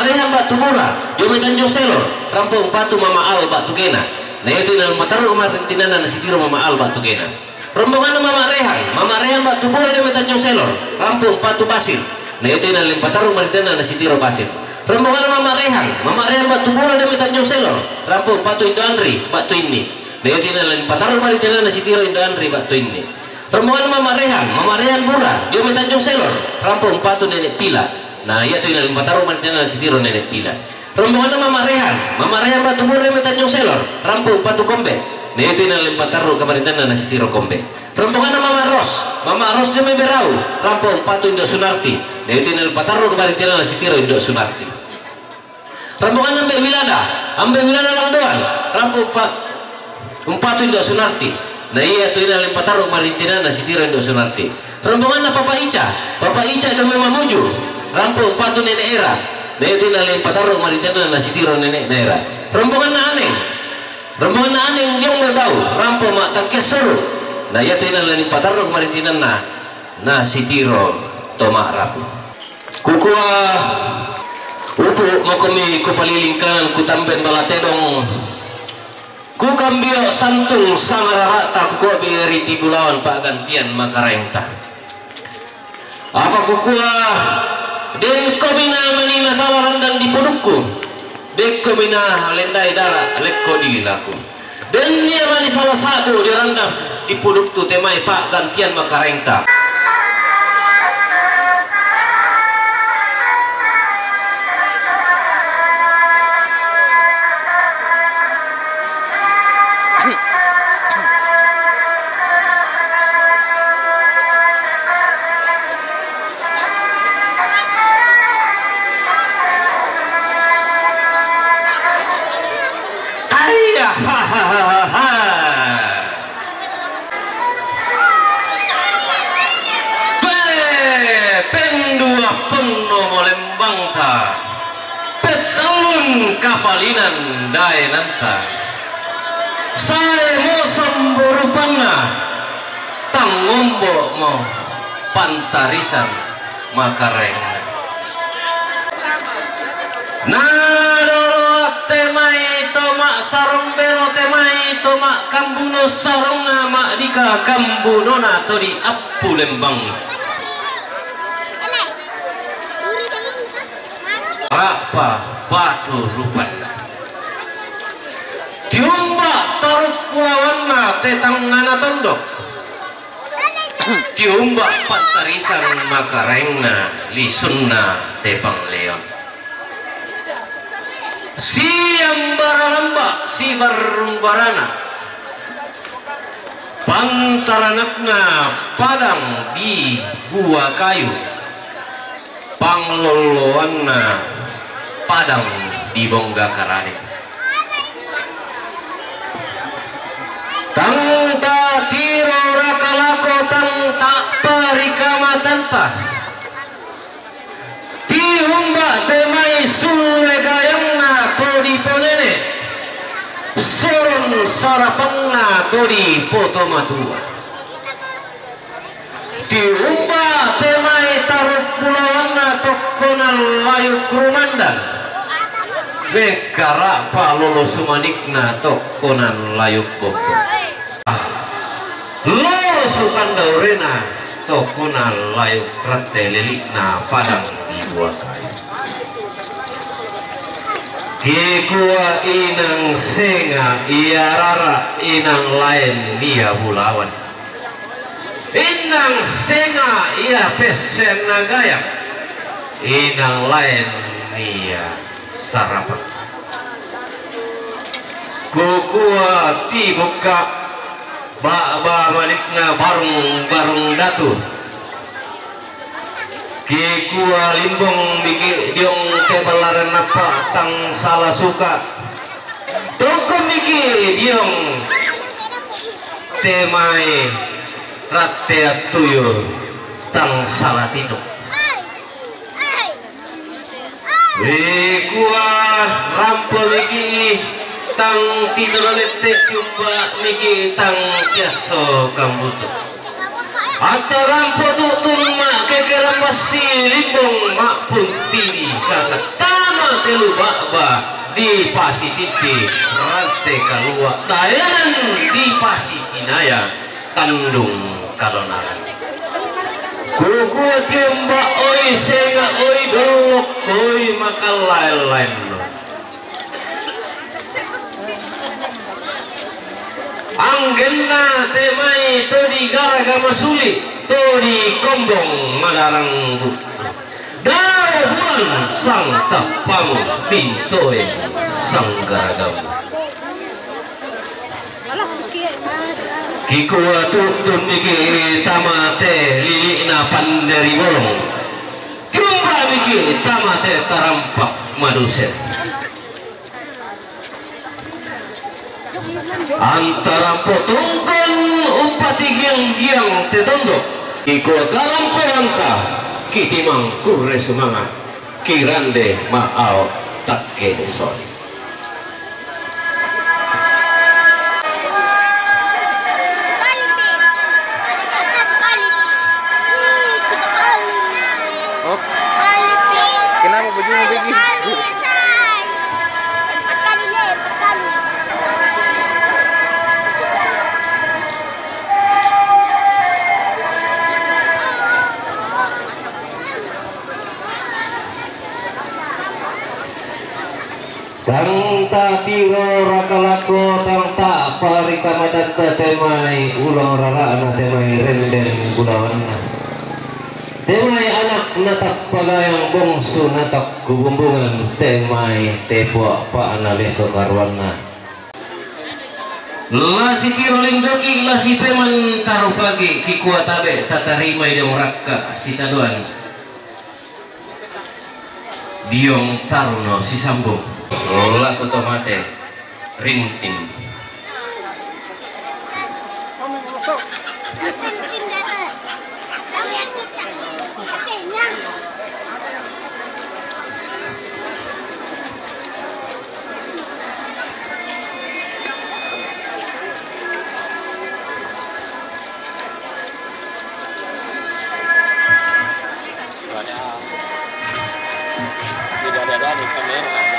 Rehan Mbak Tubura Jome Tanjung Selor rampung patu Mama Al Mbak Tugena na itu inalin patarong maritinan na si Tiro Mama Al Mbak Tugena. Rombongan Mama Rehan Mbak Tubura Jome Tanjung Selor rampung patu Basir na itu inalin patarong maritinan na si Tiro Basir. Rombongan Mama Rehan Mbak Tubura Jome Tanjung Selor rampung patu Indo Andri Mbak Tuinni na itu inalin patarong maritinan na si Tiro Indo Andri Mbak Tuinni. Rombongan Mama Rehan Bura Jome Tanjung Selor rampung patu Nenek Pila nah iya tuh inalin patarong maritinan na si Tiro Nenek Pila. Rombongan Mama Rehan Mbak Tubura Jome Tanjung Selor rampung patu Kombe nah itu inalin patarong maritinan na si Tiro Kombe. Rombongan Mama Ros Jome Berau rampung patu Indo Sunarti nah itu inalin patarong maritinan na si Tiro Indo Sunarti. Rombongan Ambe Wilada Langdoan rampung patu Indo Sunarti nah iya tuh inalin patarong maritinan na si Tiro Indo Sunarti. Rombongan Papa Ica Jome Mamuju rampung patu Nenek Era nah itu inalin patarong maritinan na si Tiro Nenek Era. Rombongan na Aneng Jong Bebau rampung mak tak kesuru nah iya tuh inalin patarong maritinan na si Tiro Tomak Rapu. Kukua upu makomi kupalilingkan kutamben balatedong ku kambio santung sangararata kukua biriti bulawan pak gantian makarengta apa kukua den komina manina sawaran dan dipudukku dek komina lendai dara lekko dilaku den nia mani salah satu dirandam dipuduk tu temai pak gantian makarengta. Pendua penuh molembang ta petalun kapalinan dae nanta saya mau semburupana tangombo mau pantarisan makareng nadolo temai tomak sarung bero temai tomak kambuno sarung nama dika kambunona todi apu lembang apa batu rupan tiumba taruh pulawanna tetang ngana tondok tiumba pantarisan makarengna lisunna tepang leon Siambaralamba si barbarana pantaranakna padang di gua kayu pangloloanna padang di bongga karane tang ta tiro rakalako tang tak parikamatanta tihumba temai suwe gayangna todi ponene soron sarapangna todi potomatua tihumba temai taruk pulawanna tokkonal layu krumandan nekara palolo sumanikna tokkonan layuk bobo lolo sukandaurena tokkonan layuk rate lelikna padang di dua kayu kikua inang senga iya rara inang lain dia bulawan inang senga iya pesen nagaya inang lain dia sarapan kukua tibuka ba malikna barung datu kikua limbong biki diong tebalaran apa tang salah suka toko biki diong temai rate atuyo tang salah tituk kikua rampol biki tang tinolete jumpa niki tang kiaso kambutu atau rampo tutun mak kekera masih limbong mak pun tiri sasak tama telu bakba di pasi titi rante kalua dayanan di pasi kinaya tandung kalonaran kuku tiamba oi senga oi dolok oi makal lain-lain anggenna temai todi garaga masuli todi kombong madarang butu dao bulan sang tapamu pintoe sang garagamu kikua tutun niki tamate lilina panderi bolong jumlah niki tamate tarampak maduset antara potongkan umpati giang-giang tetondok ikut kalampo anta kitimang kurre sumanga kirande maao tak kedeson kenapa begini begitu? tang ta tiro rakalako tang ta parikamatanta temai ulang rara ana temai renden budawanna temai anak natak pagayang bongso natak kubumbungan temai tepo pa ana leso karwana lasi tiro lingdoki lasi peman taruh pagi kikua tabe tatarimai dong rakka sitaduan diong taruno si sambung laku tomate rinting Tidak ada di kamera.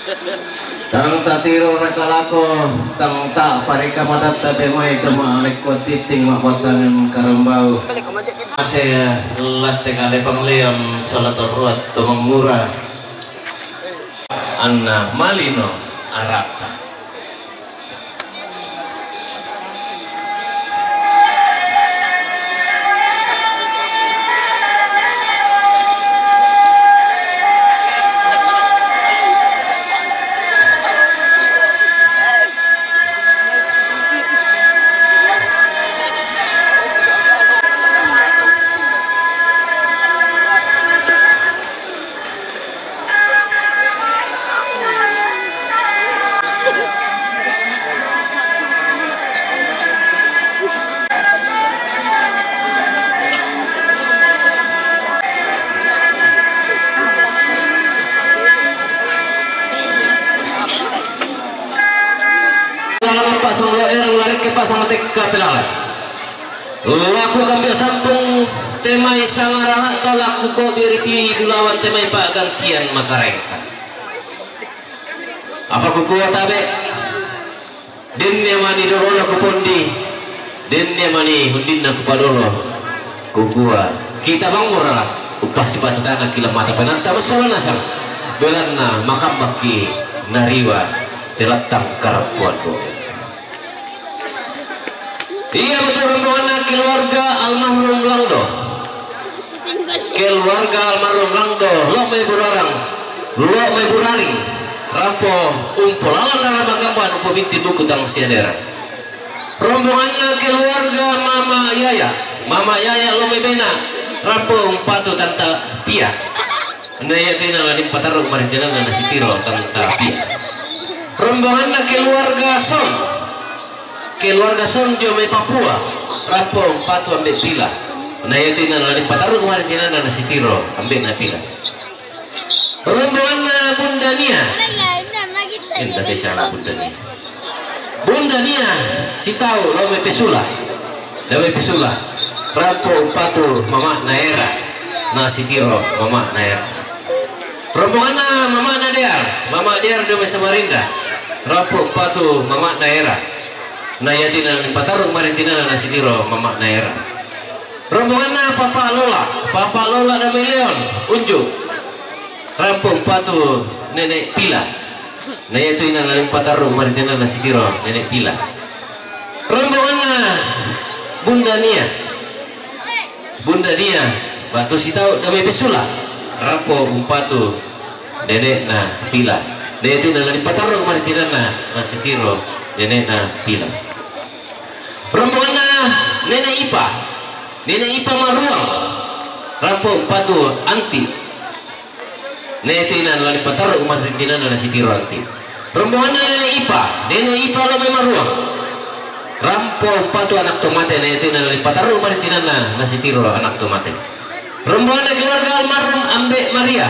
Tang tatiro nakalako tang ta parika madat tatemai kama alekko titing makotangan karambau saya latte kale pangliam salat ruat tomang murah anna malino arata sama teka pelalat laku kambing sampung temai sangarana atau laku ko biriti bulawan temai pak gantian makarenta apa kukuwa tabe denne mani dorona kupondi denne mani hundinna kupadolo kukuwa kita bangura upah sipatu tanah kila mata penanta masalah nasar belanna makambaki nariwa telatang karapuan boe. Iya betul rombongan keluarga almarhum Langdo. Keluarga almarhum Langdo, lo may burarang, lo may buraring, rampo umpol alam dalam makampan upo binti buku tang siadera. Rombongan keluarga Mama Yaya lo may bena, rampo umpatu tanta Pia. Naya kaya nalading patarong marintinan na nasitiro tanta Pia. Rombongan keluarga Son. Keluarga Son dia may Papua rampong patu ambek pila na itu ina lari pataru kemarin tina na nasitiro ambek na pila rombongan na Bunda Nia dati siya Bunda Nia si tahu lo may pesula rampong patu Mama Naera na sitiro Mama Naera rombongan na Mama Dear dia may Samarinda rampong patu Mama Naera na yatina ni patarong maritina na nasitiro Mama Naera rombongan na Papa Lola na may Leon unjuk rampong patu Nenek Pila na yato ina na patarong maritina na nasitiro Nenek Pila rombongan na Bunda Nia batu sitau na may pesula rampong patu Nenek na Pila na yato ina na patarong maritina na nasitiro Nenek na Pila rombongan na Nenek Ipa Maruang rampong patu Anti na ito ina lali pataro umarintinan na nasitiro Anti rombongan na Nenek Ipa lo may Maruang rampong patu anak tomate na ito ina lali pataro umarintinan na nasitiro anak tomate rombongan na keluarga almarhum Ambek Maria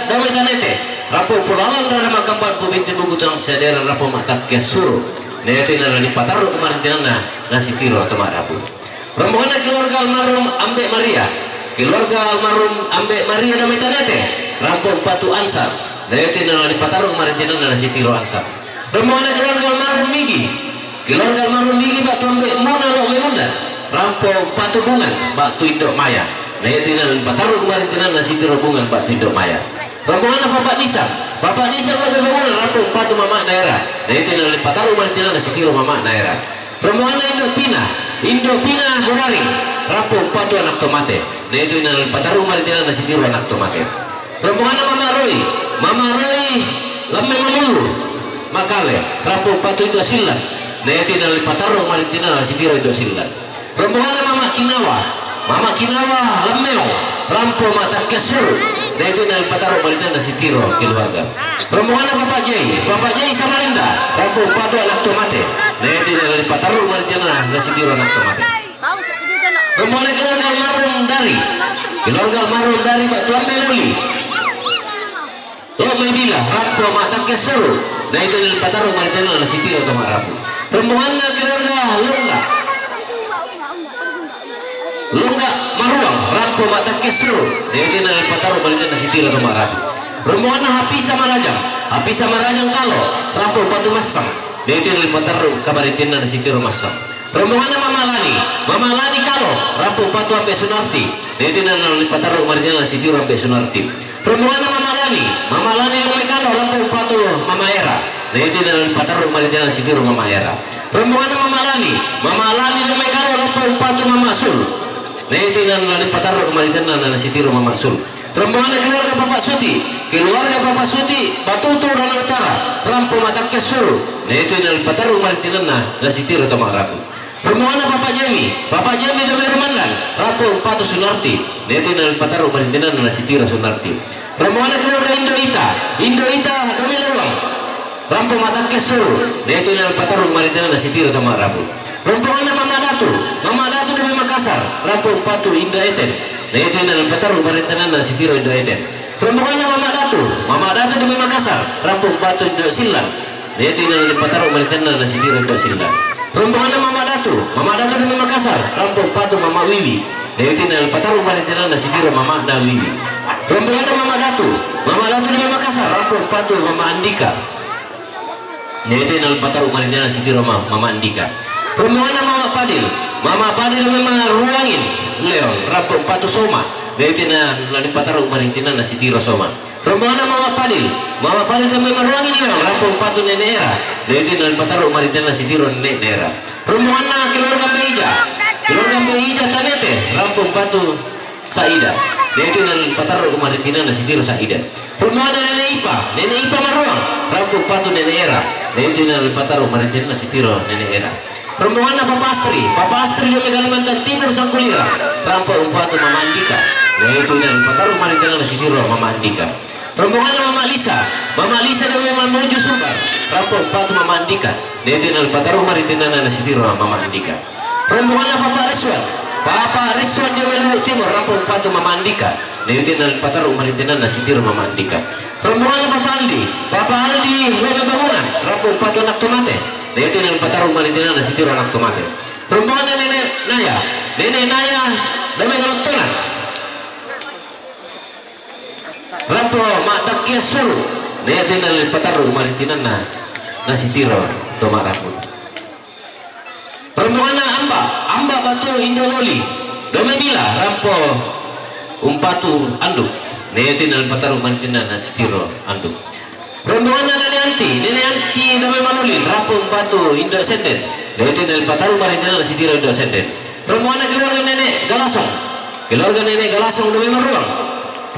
damai tanete rampong pulangan na makampan pubinti bugutang sadera rampong matak kesuru na ito ina lali pataro umarintinan na nasitiro atau marapu rombongan na keluarga almarhum Ambek Maria damai tanete rampong patu Ansar na ito ina lali pataro umarintinan na nasitiro Ansar rombongan na keluarga almarhum Migi batu Ambek Mona lo memundan rampong patu bungan batu Indok Maya na ito ina lali pataro umarintinan na nasitiro bungan batu Indok Maya rombongan na Bapak Nisa lo memundan rampong patu Mama Naera na ito ina lali pataro umarintinan na nasitiro Mama Naera rombongan na Indok Pina Goraring rampong patu anak tomate na ito ina lali pataro umarintinan na nasitiro anak tomate rombongan na Mama Roy Lamay Mamulu Makale rampong patu Indo Silan na ito ina lali pataro umarintinan na nasitiro Indo Silan rombongan na Mama Kinawa Lameo rampong mata kesur na ito ina lali pataro umarintinan na nasitiro keluarga rombongan na Bapak Jai Samarinda rampong patu anak tomate na ito ina lali pataro umarintinan na nasitiro anak tomate rombongan na keluarga almarhum dari Batu Ambeloli lo may bila rampong mata kesur na ito ina lali pataro umarintinan na nasitiro atau marapu rombongan na keluarga Lungga Maruang rampong mata kesur na ito ina lali pataro umarintinan na nasitiro atau marapu rombongan Hapisa Marajang kalau rampo Patu Masam itu dari Pataru kabaritina di Sitiro Masam. Rombongan Mama Lani kalau rampo Patu Ambe Sunarti itu dari Pataru kabaritina di Sitiro Ambe Sunarti. Rombongan Mama Lani yang kalau rampo Patu Mama Era itu dari Pataru kabaritina di Sitiro Mama Era. Rombongan Mama Lani yang kalau rampo Patu Mama Sul itu dari Pataru kabaritina di Sitiro Mama Sul. Rombongan keluarga Bapak Suti Batutu dan Utara rampo Matakya Sulu itu dari Pataru Maritinana dan Sitiro Tomarapu. Rombongan Bapak Jemi dan Mermandan rampo Patu Sunarti itu dari Pataru Maritinana dan Sitiro Sunarti. Rombongan keluarga Indo Ita Domelawang rampo Matakya Sulu itu dari Pataru Maritinana dan Sitiro Tomarapu. Rombongan Mama Datu dari Makassar rampo Patu Indah Eten itu dalam Pataru Maritinana dan Sitiro Indo Eden. Rombongannya Mama Datu di Makassar rampung Patu Indo Silan itu dalam Pataru Maritinana dan Sitiro Indo Silan. Rombongannya Mama Datu di Makassar rampung Patu Mama Wiwi itu dalam Pataru Maritinana dan Sitiro Mama Wiwi. Rombongannya Mama Datu di Makassar rampung Patu Mama Andika itu dalam Pataru Maritinana dan Sitiro Mama Andika. Rombongannya Mama Padil memang ruangin Leon rampung Patu Soma itu dari Pataru Maritinana dan Sitiro Soma. Rombongan Mama Padil memang ruangin Leon rampung Patu Nenek Era itu dari Pataru Maritinana dan Sitiro Nenek Era. Rombongan keluarga Beija Tanete rampung Patu Saida itu dari Pataru Maritinana dan Sitiro Saida. Rombongan Nenek Ipa Maruang rampung Patu Nenek Era itu dari Pataru Maritinana dan Sitiro Nenek Era. Rombongan Papa Astri dari Kalimantan Timur Sangkulira rampo Patu Mama Andika itu dari Pataru Maritinana dan Sitiro Mama Andika. Rombongan Mama Lisa dari Mamuju Sumbar rampo Patu Mama Andika itu dari Pataru Maritinana dan Sitiro Mama Andika. Rombongan Papa Rizwan dari Maluku Timur rampo Patu Mama Andika itu dari Pataru Maritinana dan Sitiro Mama Andika. Rombongan Papa Aldi Lome Bangunan rampo Patu Anak Tomate itu dari Pataru Maritinana dan Sitiro Anak Tomate. Rombongan Nenek Naya Damai Galaktonan rampo Matakya Sulu itu dari Pataru Maritinana dan Sitiro Tomarapu. Rombongan Amba Batu Indololi Domedila rampo Umpatu Anduk itu dari Pataru Maritinana dan Sitiro Anduk. Rombongan Nenek Anti Damai Manulin rampung Patu Indo Senden itu dari Pataru Maritinana dan Sitiro Indo Senden. Rombongan keluarga Nenek Galasong Damai Maruang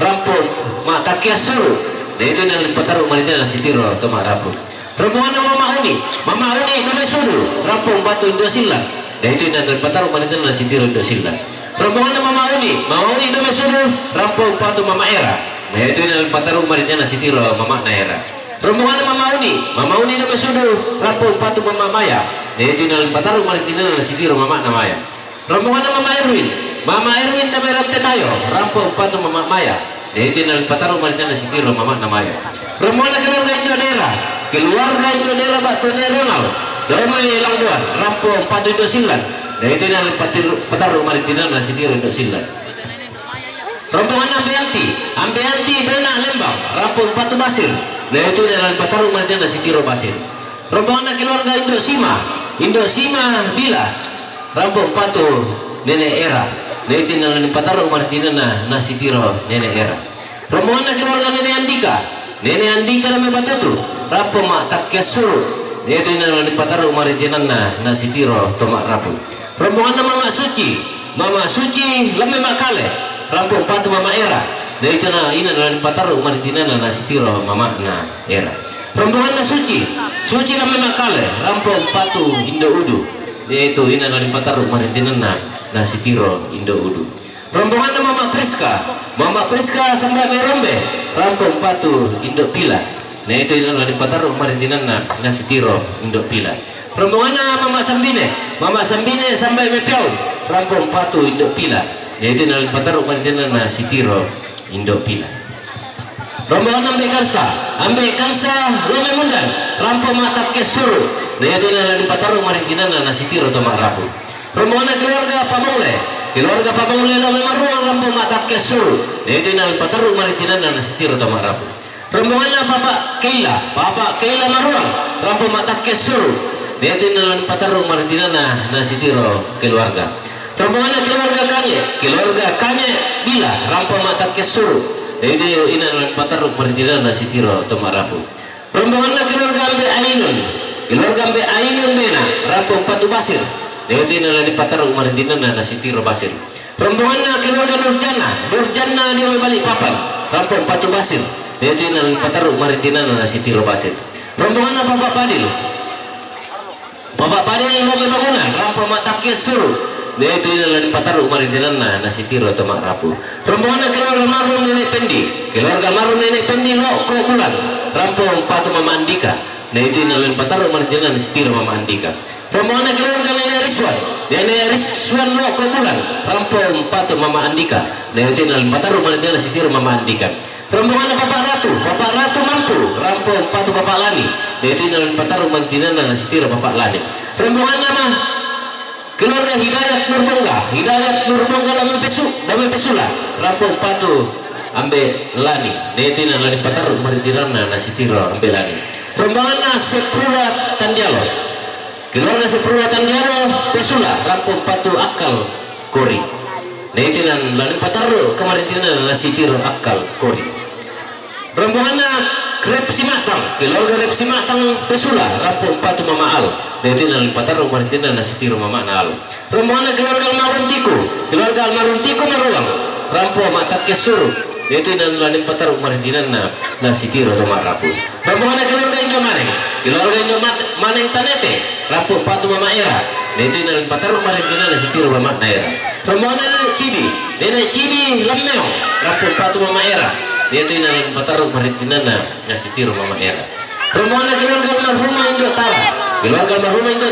rampung Matakya Sulu itu dari Pataru Maritinana dan Sitiro Tomarapu. Rombongan Mama Uni Damai Sudu rampung Patu Indo Silan itu dari Pataru Maritinana dan Sitiro Indo Silan. Rombongan Mama Uni Damai Sudu rampung Patu Mama Era itu dari Pataru Maritinana dan Sitiro Mama Naera. Rombongan Mama Uni Damai Sudu rampung Patu Mama Maya itu dari Pataru Maritinana dan Sitiro Mama Namaya. Rombongan Mama Erwin Damai Ramtetayo rampung Patu Mama Maya itu dari Pataru Maritinana dan Sitiro Mama Namaya. Rombongan keluarga Indodera Batu Neronal Damai Langduan rampung Patu Indo Silan itu dari Pataru Maritinana dan Sitiro Indo Silan. Rombongan Ambeanti Benak Lembang rampung Patu Basir itu dari Pataru Maritinana dan Sitiro Basir. Rombongan keluarga Indo Sima Bila rampung Patu Nenek Era itu dari Pataru Maritinana dan Sitiro Nenek Era. Rombongan keluarga Nenek Andika Damai Batutu rampung Matakya Sulu itu dari Pataru Maritinana dan Sitiro Tomarapu. Rombongan Mama Suci Lame Makale rampung Patu Mama Era itu ini dari Pataru Maritinana dan Sitiro Mama Era. Rombongan Suci Lame Makale rampung Patu Indo Udu itu ini dari Pataru Maritinana dan Sitiro Indo Udu. Rombongan Mama Priska sampai Merombe rampung Patu Indo Pila itu ini dari Pataru Maritinana dan Sitiro Indo Pila. Rombongan Mama Sambine sampai Mepiau rampung Patu Indo Pila yaitu dari Pataru Maritinana dan Sitiro Indo Pila. Rombongan Ambe Kansa Lome Mundan rampung Matakya Sulu yaitu dari Pataru Maritinana dan Sitiro Tomarapu. Rombongan keluarga Pamole Lome Maruang rampung Matakya Sulu yaitu dari Pataru Maritinana dan Sitiro Tomarapu. Rombongannya Bapak Keila Maruang rampo matakke suru dia tinalan patarung maritinana na sitiro keluarga. Rombongannya keluarga Kanye bila rampo matakke suru dia inalan patarung maritinana na sitiro tomarapu. Rombongannya keluarga Ambe Ainun bena rampo patu basir dia tinalan patarung maritinana na sitiro basir. Rombongannya keluarga Nurjana dia balik papan rampo patu basir yaitu yang pataruk maritina na sitiro basir. Rombongan Bapak Padil yang mau bangunan rampo matakke suru yaitu yang pataruk maritina na sitiro tomak rapu. Rombongan keluarga marhum nenek Pendi lo ko bulan rampo patu Mama Andika yaitu yang pataruk maritina na sitiro Mama Andika. Rombongan keluarga nenek Riswan lo ko bulan rampo patu Mama Andika yaitu yang pataruk maritina na sitiro Mama Andika. Rombongan Bapak Ratu mampu rampo patu Bapak Lani yaitu inalan patarung mantinana na sitira Bapak Lani. Rombongan nama keluarga Hidayat Nurbongga lami pesula rampo patu Ambe Lani yaitu inalan patarung mantinana na sitira Ambe Lani. Rombongan Sepura Tandialo keluarga Sepura Tandialo pesula rampo patu Akal Kori yaitu inalan patarung kemarintina na sitira Akal Kori. Rombongannya Repsi Matang keluarga Repsi Matang pesula rampo patu Mama Al yaitu nang patarung maritina na sitiro Mama Al. Rombongannya keluarga Almarhum Tiko Maruang rampo matakke suru yaitu nang patarung maritina na sitiro Toma Rapu. Rombongannya keluarga Indo Maneng Tanete rampo patu Mama Era yaitu nang patarung maritina na sitiro Mama Era. Rombongannya Nenek Cibi Lammeong rampo patu Mama Era yaitu inalan patarung maritinana na sitiro Mama Era. Rombongan keluarga almarhumah Indo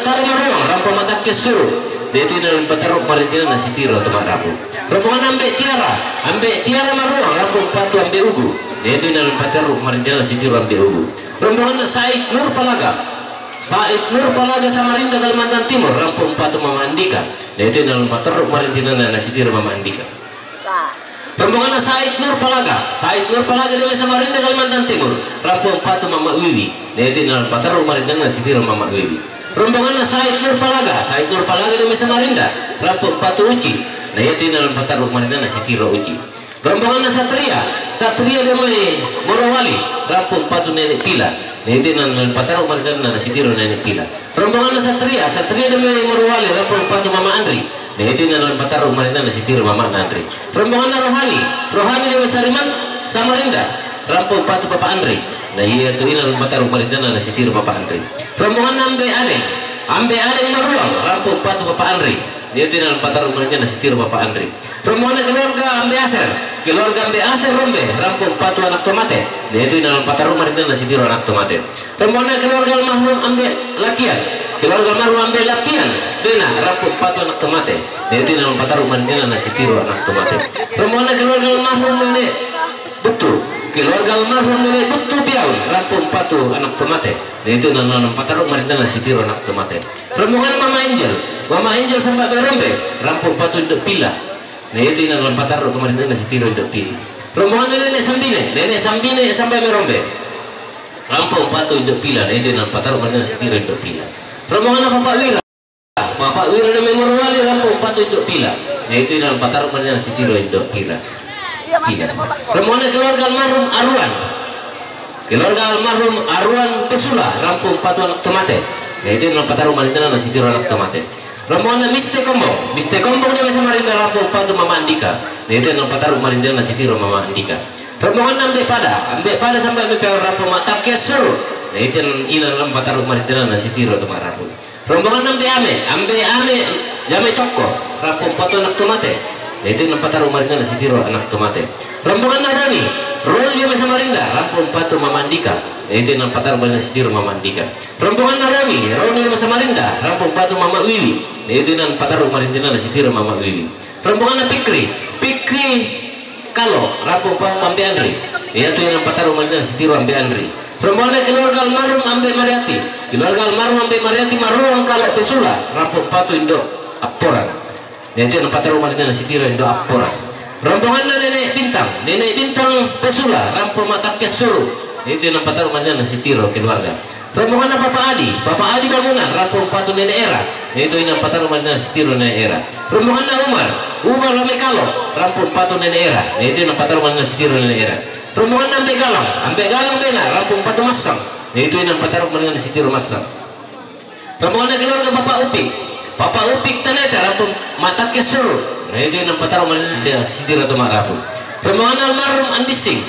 Tara Maruang rampo matakke suru yaitu inalan patarung maritinana na sitiro Toma Rapu. Rombongan Ambe Tiara Maruang rampo patu Ambe Ugu yaitu inalan patarung maritinana na sitiro Ambe Ugu. Rombongan Said Nur Palaga Samarinda Kalimantan Timur rampo patu Mama Andika yaitu inalan patarung maritinana na sitiro Mama Andika. Rombongan Said Nur Palaga di Samarinda Kalimantan Timur rampo patu Mama Wiwi yaitu inalan patarung maritinana na sitiro Mama Wiwi. Rombongan Said Nur Palaga di Samarinda rampo patu Uci yaitu inalan patarung maritinana na sitiro Uci. Rombongan Satria di Morowali rampo patu Nenek Pila yaitu inalan patarung maritinana na sitiro Nenek Pila. Rombongan Satria di Morowali rampo patu Mama Andri yaitu inalan patarung maritinana na sitiro Mama Andri. Rombongan Rohani di Samarinda rampo patu Bapak Andri yaitu inalan patarung maritinana na sitiro Bapak Andri. Rombongan Ambe Adeng Maruang rampo patu Bapak Andri yaitu inalan patarung maritinana na sitiro Bapak Andri. Rombongan keluarga Ambe Aser Rombe rampo patu Anak Tomate yaitu inalan patarung maritinana na sitiro Anak Tomate. Rombongan keluarga almarhum Ambe Latian Bena rampo patu Anak Tomate yaitu inalan patarung maritinana na sitiro Anak Tomate. Rombongan keluarga almarhum Nenek Butu Biaun rampo patu Anak Tomate yaitu inalan patarung maritinana na sitiro Anak Tomate. Rombongan Mama Angel sampai Berombe rampo patu Induk Pila yaitu inalan patarung maritinana na sitiro Induk Pila. Rombongan Nenek Sambine sampai Berombe rampo patu Induk Pila yaitu inalan patarung maritinana na sitiro Induk Pila. Rombongan Bapak Wira di Morowali rampo patu Induk Pila yaitu inalan patarung maritinana na sitiro Induk Pila. Rombongan keluarga almarhum Arwan pesula rampo patu Anak Tomate yaitu inalan patarung maritinana na sitiro Anak Tomate. Rombongan Miste Kombong di Samarinda rampo patu Mama Andika yaitu inalan patarung maritinana na sitiro Mama Andika. Rombongan Ambe Pada sampai Mepeor rampo matakke suru yaitu inalan patarung maritinana na sitiro Toma Rapu. Rombongan Ambe Ame Jame Toko rampo patu Anak Tomate yaitu inalan patarung maritinana na sitiro Anak Tomate. Rombongan Roni di Samarinda rampo patu Mama Andika yaitu inalan patarung maritinana na sitiro Mama Andika. Rombongan Roni di Samarinda rampo patu Mama Wiwi yaitu inalan patarung maritinana na sitiro Mama Wiwi. Rombongan Pikri Kalo rampo patu Ambe Andri yaitu inalan patarung maritinana na sitiro Ambe Andri. Rombongan keluarga almarhum Ambe Mariati Maruang Kalau pesula rampo patu Indo Aporan yaitu inalan patarung maritinana na sitiro Indo Aporan. Rombongan Nenek Bintang pesula rampo matakke suru itu yang patar umumnya nasi tiro keluarga. Rombongan Bapak Adi bangunan rampung patu nenek era, itu yang patar umumnya nasi tiro nenek era. Rombongan Umar Rame Kalo rampung patu nenek era, itu yang patar umumnya nasi tiro nenek era. Rombongan Ambe Galang bena rampung patu masang, itu yang patar umumnya nasi tiro masang. Rombongan keluarga Bapak Upik taneta rampung mata kesuru, itu yang patar umumnya nasi tiro temak rampung. Rombongan almarhum Andising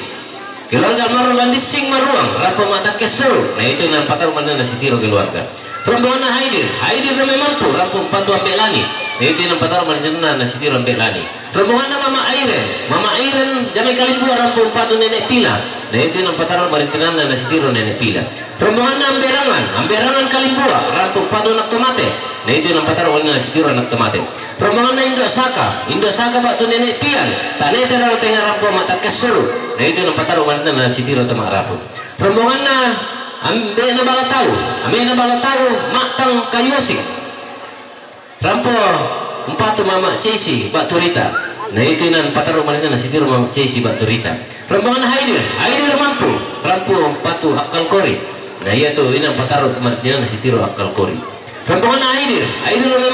keluarga almarhum Andising Maruang rampung mata kesuru, itu yang patar umumnya nasi tiro keluarga. Rombongan Haidir nama mampu rampung patu Ambe Lani, itu yang patar umumnya nasi tiro Ambe Lani. Rombongan Mama Airen Jamai Kalimpua rampung patu Nenek Pila, itu yang patar umumnya nasi tiro Nenek Pila. Rombongan Amberangan Kalimpua rampung patu Anak Tomate, itu yang patar umumnya nasi tiro Anak Tomate. Rombongan Indok Saka batu Nenek Pian tanete raro tengah rampung mata kesuru, itu yang patar umumnya nasi tiro temak rampung. Rombongan Ambe na balatau Matang Kayosing rampung Empatu Mama Cesi Bak Turita, nah itu nan patar umumnya nasi tiro Mama Cesi Bak Turita. Rombongan Haidir mampu rampung Patu Akal Kori, nah iya tuh ini patar umumnya nasi tiro Akal Kori. Rombongan Haidir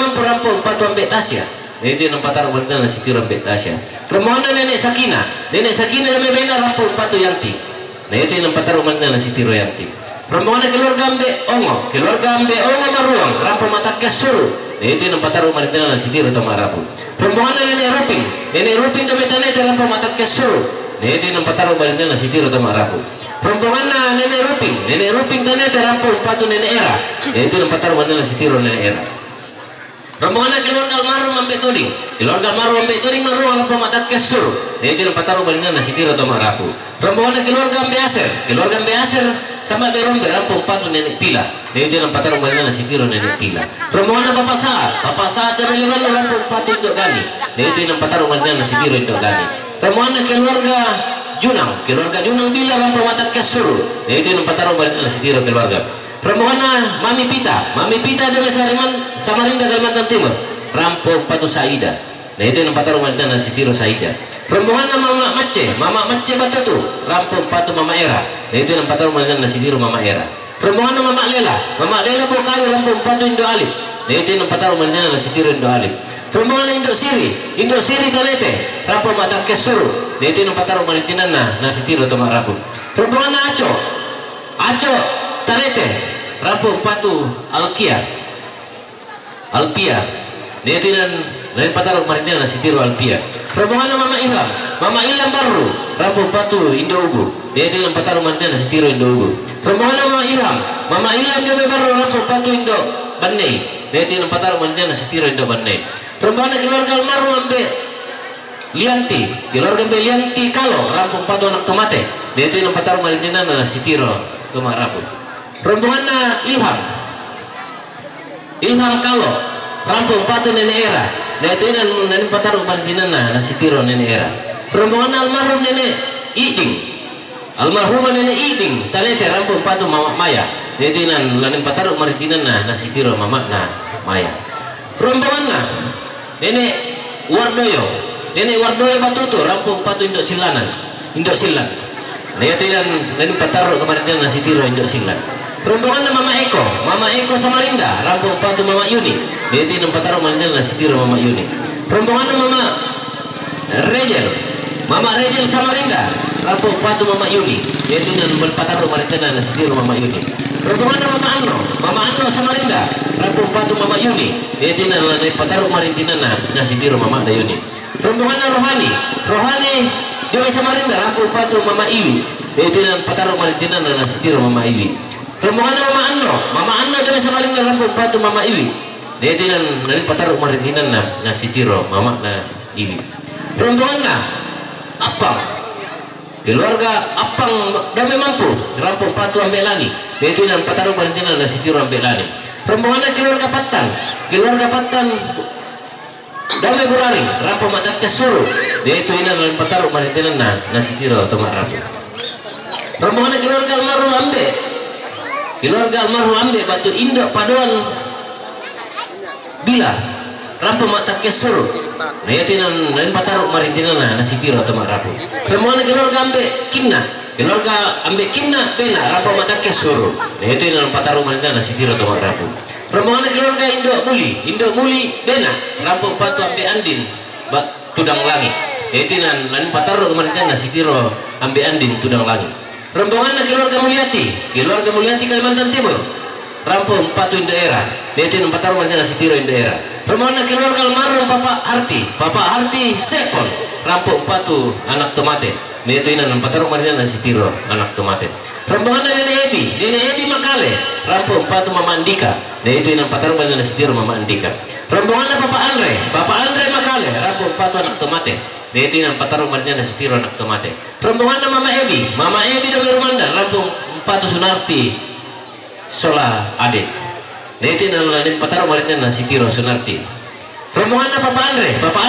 mampu rampung Patu Ambe Tasya, nah itu nan patar umumnya nasi tiro Ambe Tasya. Rombongan Nenek Sakina kami bina rampung Patu Yanti, nah itu nan patar umumnya nasi tiro Yanti. Rombongan keluarga Ambe Ongo Maruang rampung Mata Kesuru, itu yang patar umumnya nasi tiro temak rampung. Rombongan Nenek Ruping kami tanete rampung Mata Kesuru, itu yang patar umumnya nasi tiro temak rampung. Rombongan Nenek Ruping tanete rampung patu Nenek Era, itu yang patar umumnya nasi tiro Nenek Era. Rombongan keluarga almarhum Ambe Toding Maruang rampung Mata Kesuru, itu yang patar umumnya nasi tiro temak rampung. Rombongan keluarga Ambe Aser sama berombe rampung patu Nenek Pila, itu yang patar umumnya nasi tiro Nenek Pila. Rombongan Bapak Saat dan Meliban rampung patu Indok Gani, itu yang patar umumnya nasi tiro Indok Gani. Rombongan keluarga Junang Bila rampung Mata Kesuru, itu yang patar umumnya nasi tiro keluarga. Rombongan Mami Pita dari Samarinda Kalimantan Timur rampung patu Saida, nah itu yang patar umumnya nasi tiro Saida. Rombongan Mama Macce Batutu rampung patu Mama Era, nah itu yang patar umumnya nasi tiro Mama Era. Rombongan Mama Lela Bokayu rampung patu Indo Alip, nah itu yang patar umumnya nasi tiro Indo Alip. Rombongan Indok Siri Tanete rampung Mata Kesuru, nah itu yang patar umumnya nasi tiro temak rampung. Rombongan Aco Tanete rampung patu Alpia, nah itu yang patar umumnya nasi tiro Alpia. Rombongan Mama Ilham baru rampung patu Indo Ugu, dia itu yang patar umumnya nasi tiro Indo Ugu. Rombongan Mama Ilham dia baru rampung patu Indo Banei, dia itu yang patar umumnya nasi tiro Indo Banei. Rombongan keluarga almarhum Ambe Lianti Kalo rampung patu Anak Tomate, dia itu yang patar umumnya nasi tiro temak rampung. Rombongan Ilham Kalo rampung patu Nenek Era, nah itu yang patar umumnya nasi tiro Nenek Era. Rombongan almarhum Nenek Iding tanete rampung patu Mama Maya, nah itu yang patar umumnya nasi tiro Mama Maya. Rombongan Nenek Wardoyo Batutu rampung patu Indok Silan, nah itu yang patar umumnya nasi tiro Indok Silan. Rombongan Mama Eko Samarinda rampung patu Mama Yuni, nah itu yang patar umumnya nasi tiro Mama Yuni. Rombongan Mama Rejel Samarinda rampung patu Mama Yuni, nah itu yang patar umumnya nasi tiro Mama Yuni. Rombongan Mama Anno Samarinda rampung patu Mama Yuni, nah itu yang patar umumnya nasi tiro Mama Yuni. Rombongan Rohani Dewi Samarinda rampung patu Mama Iwi, nah itu yang patar umumnya nasi tiro Mama Iwi. Rombongan Mama Anno Dewi Samarinda rampung patu Mama Iwi, nah itu yang patar umumnya nasi tiro Mama Iwi. Rombongan keluarga Apang Damai Mampu rampung patu Ambe Lani, nah itu yang patar umumnya nasi tiro Ambe Lani. Rombongan keluarga Patan Damai Buraring rampung Mata Kesuru, nah itu yang patar umumnya nasi tiro temak rampung. Rombongan keluarga almarhum Ambe Batu Indok Paduan Bila rampung Mata Kesuru, nah itu yang patar umumnya nasi tiro temak rampung. Rombongan keluarga Ambe keluarga ambek kinna bena rampo matake suruh nah itu yang pataru manina nasi tiro to rapu rombongan keluarga Indo Muli bena rampo patu ambek Andin tudang langit nah itu yang lain pataru manina nasi tiro ambek Andin tudang langit rombongan keluarga Mulyati Kalimantan Timur rampo patu daerah nah itu yang pataru manina nasi tiro daerah rombongan keluarga almarhum Papa Arti Sekon rampo patu anak tomate Neto ina nang patarong marina na si Tiro anak tomate. Rombongan na Nenek Ebi Makale rampo patu Mama Andika. Neto ina patarong marina na si Tiro Mama Andika. Rombongan na Papa Andre Makale rampo patu anak tomate. Neto ina patarong marina na si Tiro anak tomate. Rombongan na Mama Ebi Dobe Rumandan rampo patu Sunarti Sola Ade. Neto ina lanin patarong marina na si Tiro Sunarti. Rombongan na Papa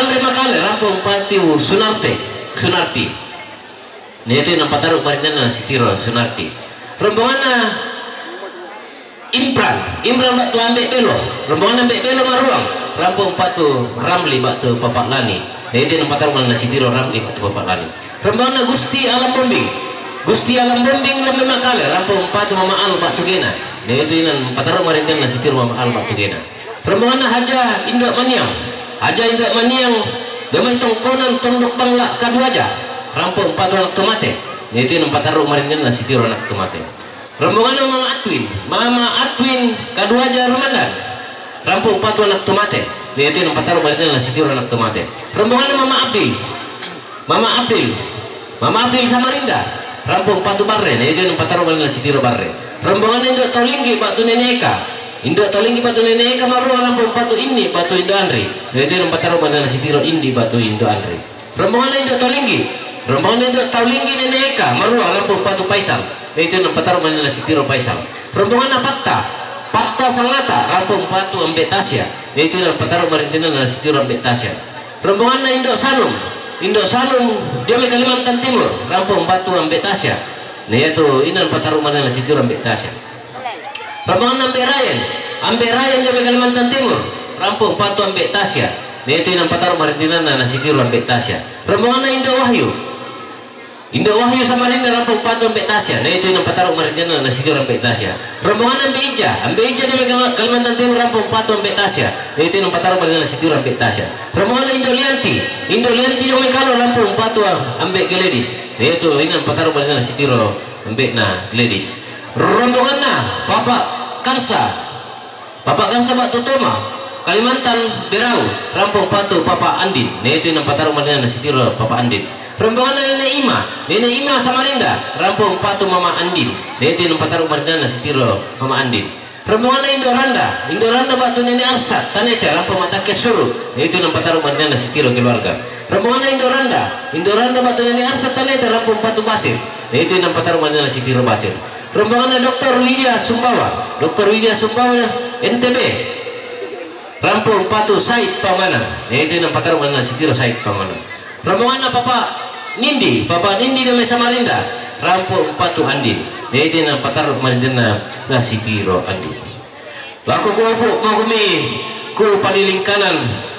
Andre Makale rampo patu Sunarti. Itu yang pataru marinan na si Tiro Sunarti. Rombongan na Imran batu ambek belo. Rombongan ambek belo maruang. Rampung patu Ramli batu Papak Lani. Itu yang pataru marinan na si Tiro Ramli batu Papak Lani. Rombongan na Gusti Alam Bombing lembe Makale. Rampung patu Mama Al batu Gena. Itu yang pataru marinan na si Tiro Mama Al batu Gena. Rombongan na Haja Indak Maniang. Damai tongkonan tondok bangla kaduaja. Rampo 4 anak tomate. Itu yang 4 taruh maringan nasi tiro anak tomate. Rombongan Mama Atwin kedua aja Ramadan. Rampo 4 anak tomate. Itu yang 4 taruh maringan nasi tiro anak tomate. Rombongan Mama April Samarinda. Rampo 4 barre. Itu yang 4 taruh maringan nasi tiro barre. Rombongan Indok Tolinggi batu Neneka maruah rampo 4 ini batu Indo Andri. Itu yang 4 taruh maringan nasi tiro indi batu Indo Andri. Rombongan Indok Tolinggi Neneka maruah rampo 4 Paisal. Itu yang 4 taruh maringan nasi tiro Paisal. Rombongan Pakta Sangata rampo 4 ambek Tasya. Itu yang 4 taruh maringan nasi tiro ambek Tasya. Rombongan Indok Sanum dia di Kalimantan Timur rampo 4 ambek Tasya. Nah itu ini 4 taruh maringan nasi tiro ambek Tasya. Rombongan ambek Ryan dia di Kalimantan Timur rampo 4 ambek Tasya. Nah itu yang 4 taruh maringan nasi tiro ambek Tasya. Rombongan Indo Wahyu Samarinda rampo 4 ambek Tasya. Nah itu yang 4 taruh maringan nasi tiro ambek Tasya. Rombongan Ambe Ija dia di Kalimantan Timur rampo 4 ambek Tasya. Nah itu yang 4 taruh maringan nasi tiro ambek Tasya. Rombongan Indo Lianti di Mekalo rampo 4 ambek Geledis. Nah itu ini 4 taruh maringan nasi tiro ambek Geledis. Rombongan Bapak Kansa Bak Tutoma Kalimantan Berau rampo 4 Papa Andin. Nah itu yang 4 taruh maringan nasi tiro Papa Andin. Rombongan Nenek Ima Samarinda rampo 4 Mama Andin. Nah itu yang 4 taruh maringan nasi tiro Mama Andin. Rombongan Indo Randa batu Nenek Arsat Tanete rampo mata kesuru. Nah itu yang 4 taruh maringan nasi tiro keluarga. Rombongan Indo Randa batu Nenek Arsat Tanete rampo 4 Basir. Nah itu yang 4 taruh maringan nasi tiro Basir. Rombongan Dr. Widya Sumbawa NTB rampo 4 Said Pamanan. Nah itu yang 4 taruh maringan nasi tiro Said Pamanan. Rombongan Papa Nindi dari Samarinda rampo 4 Andin. Nah itu yang 4 taruh maringan nasi tiro Andin. Laku ku paniling kanan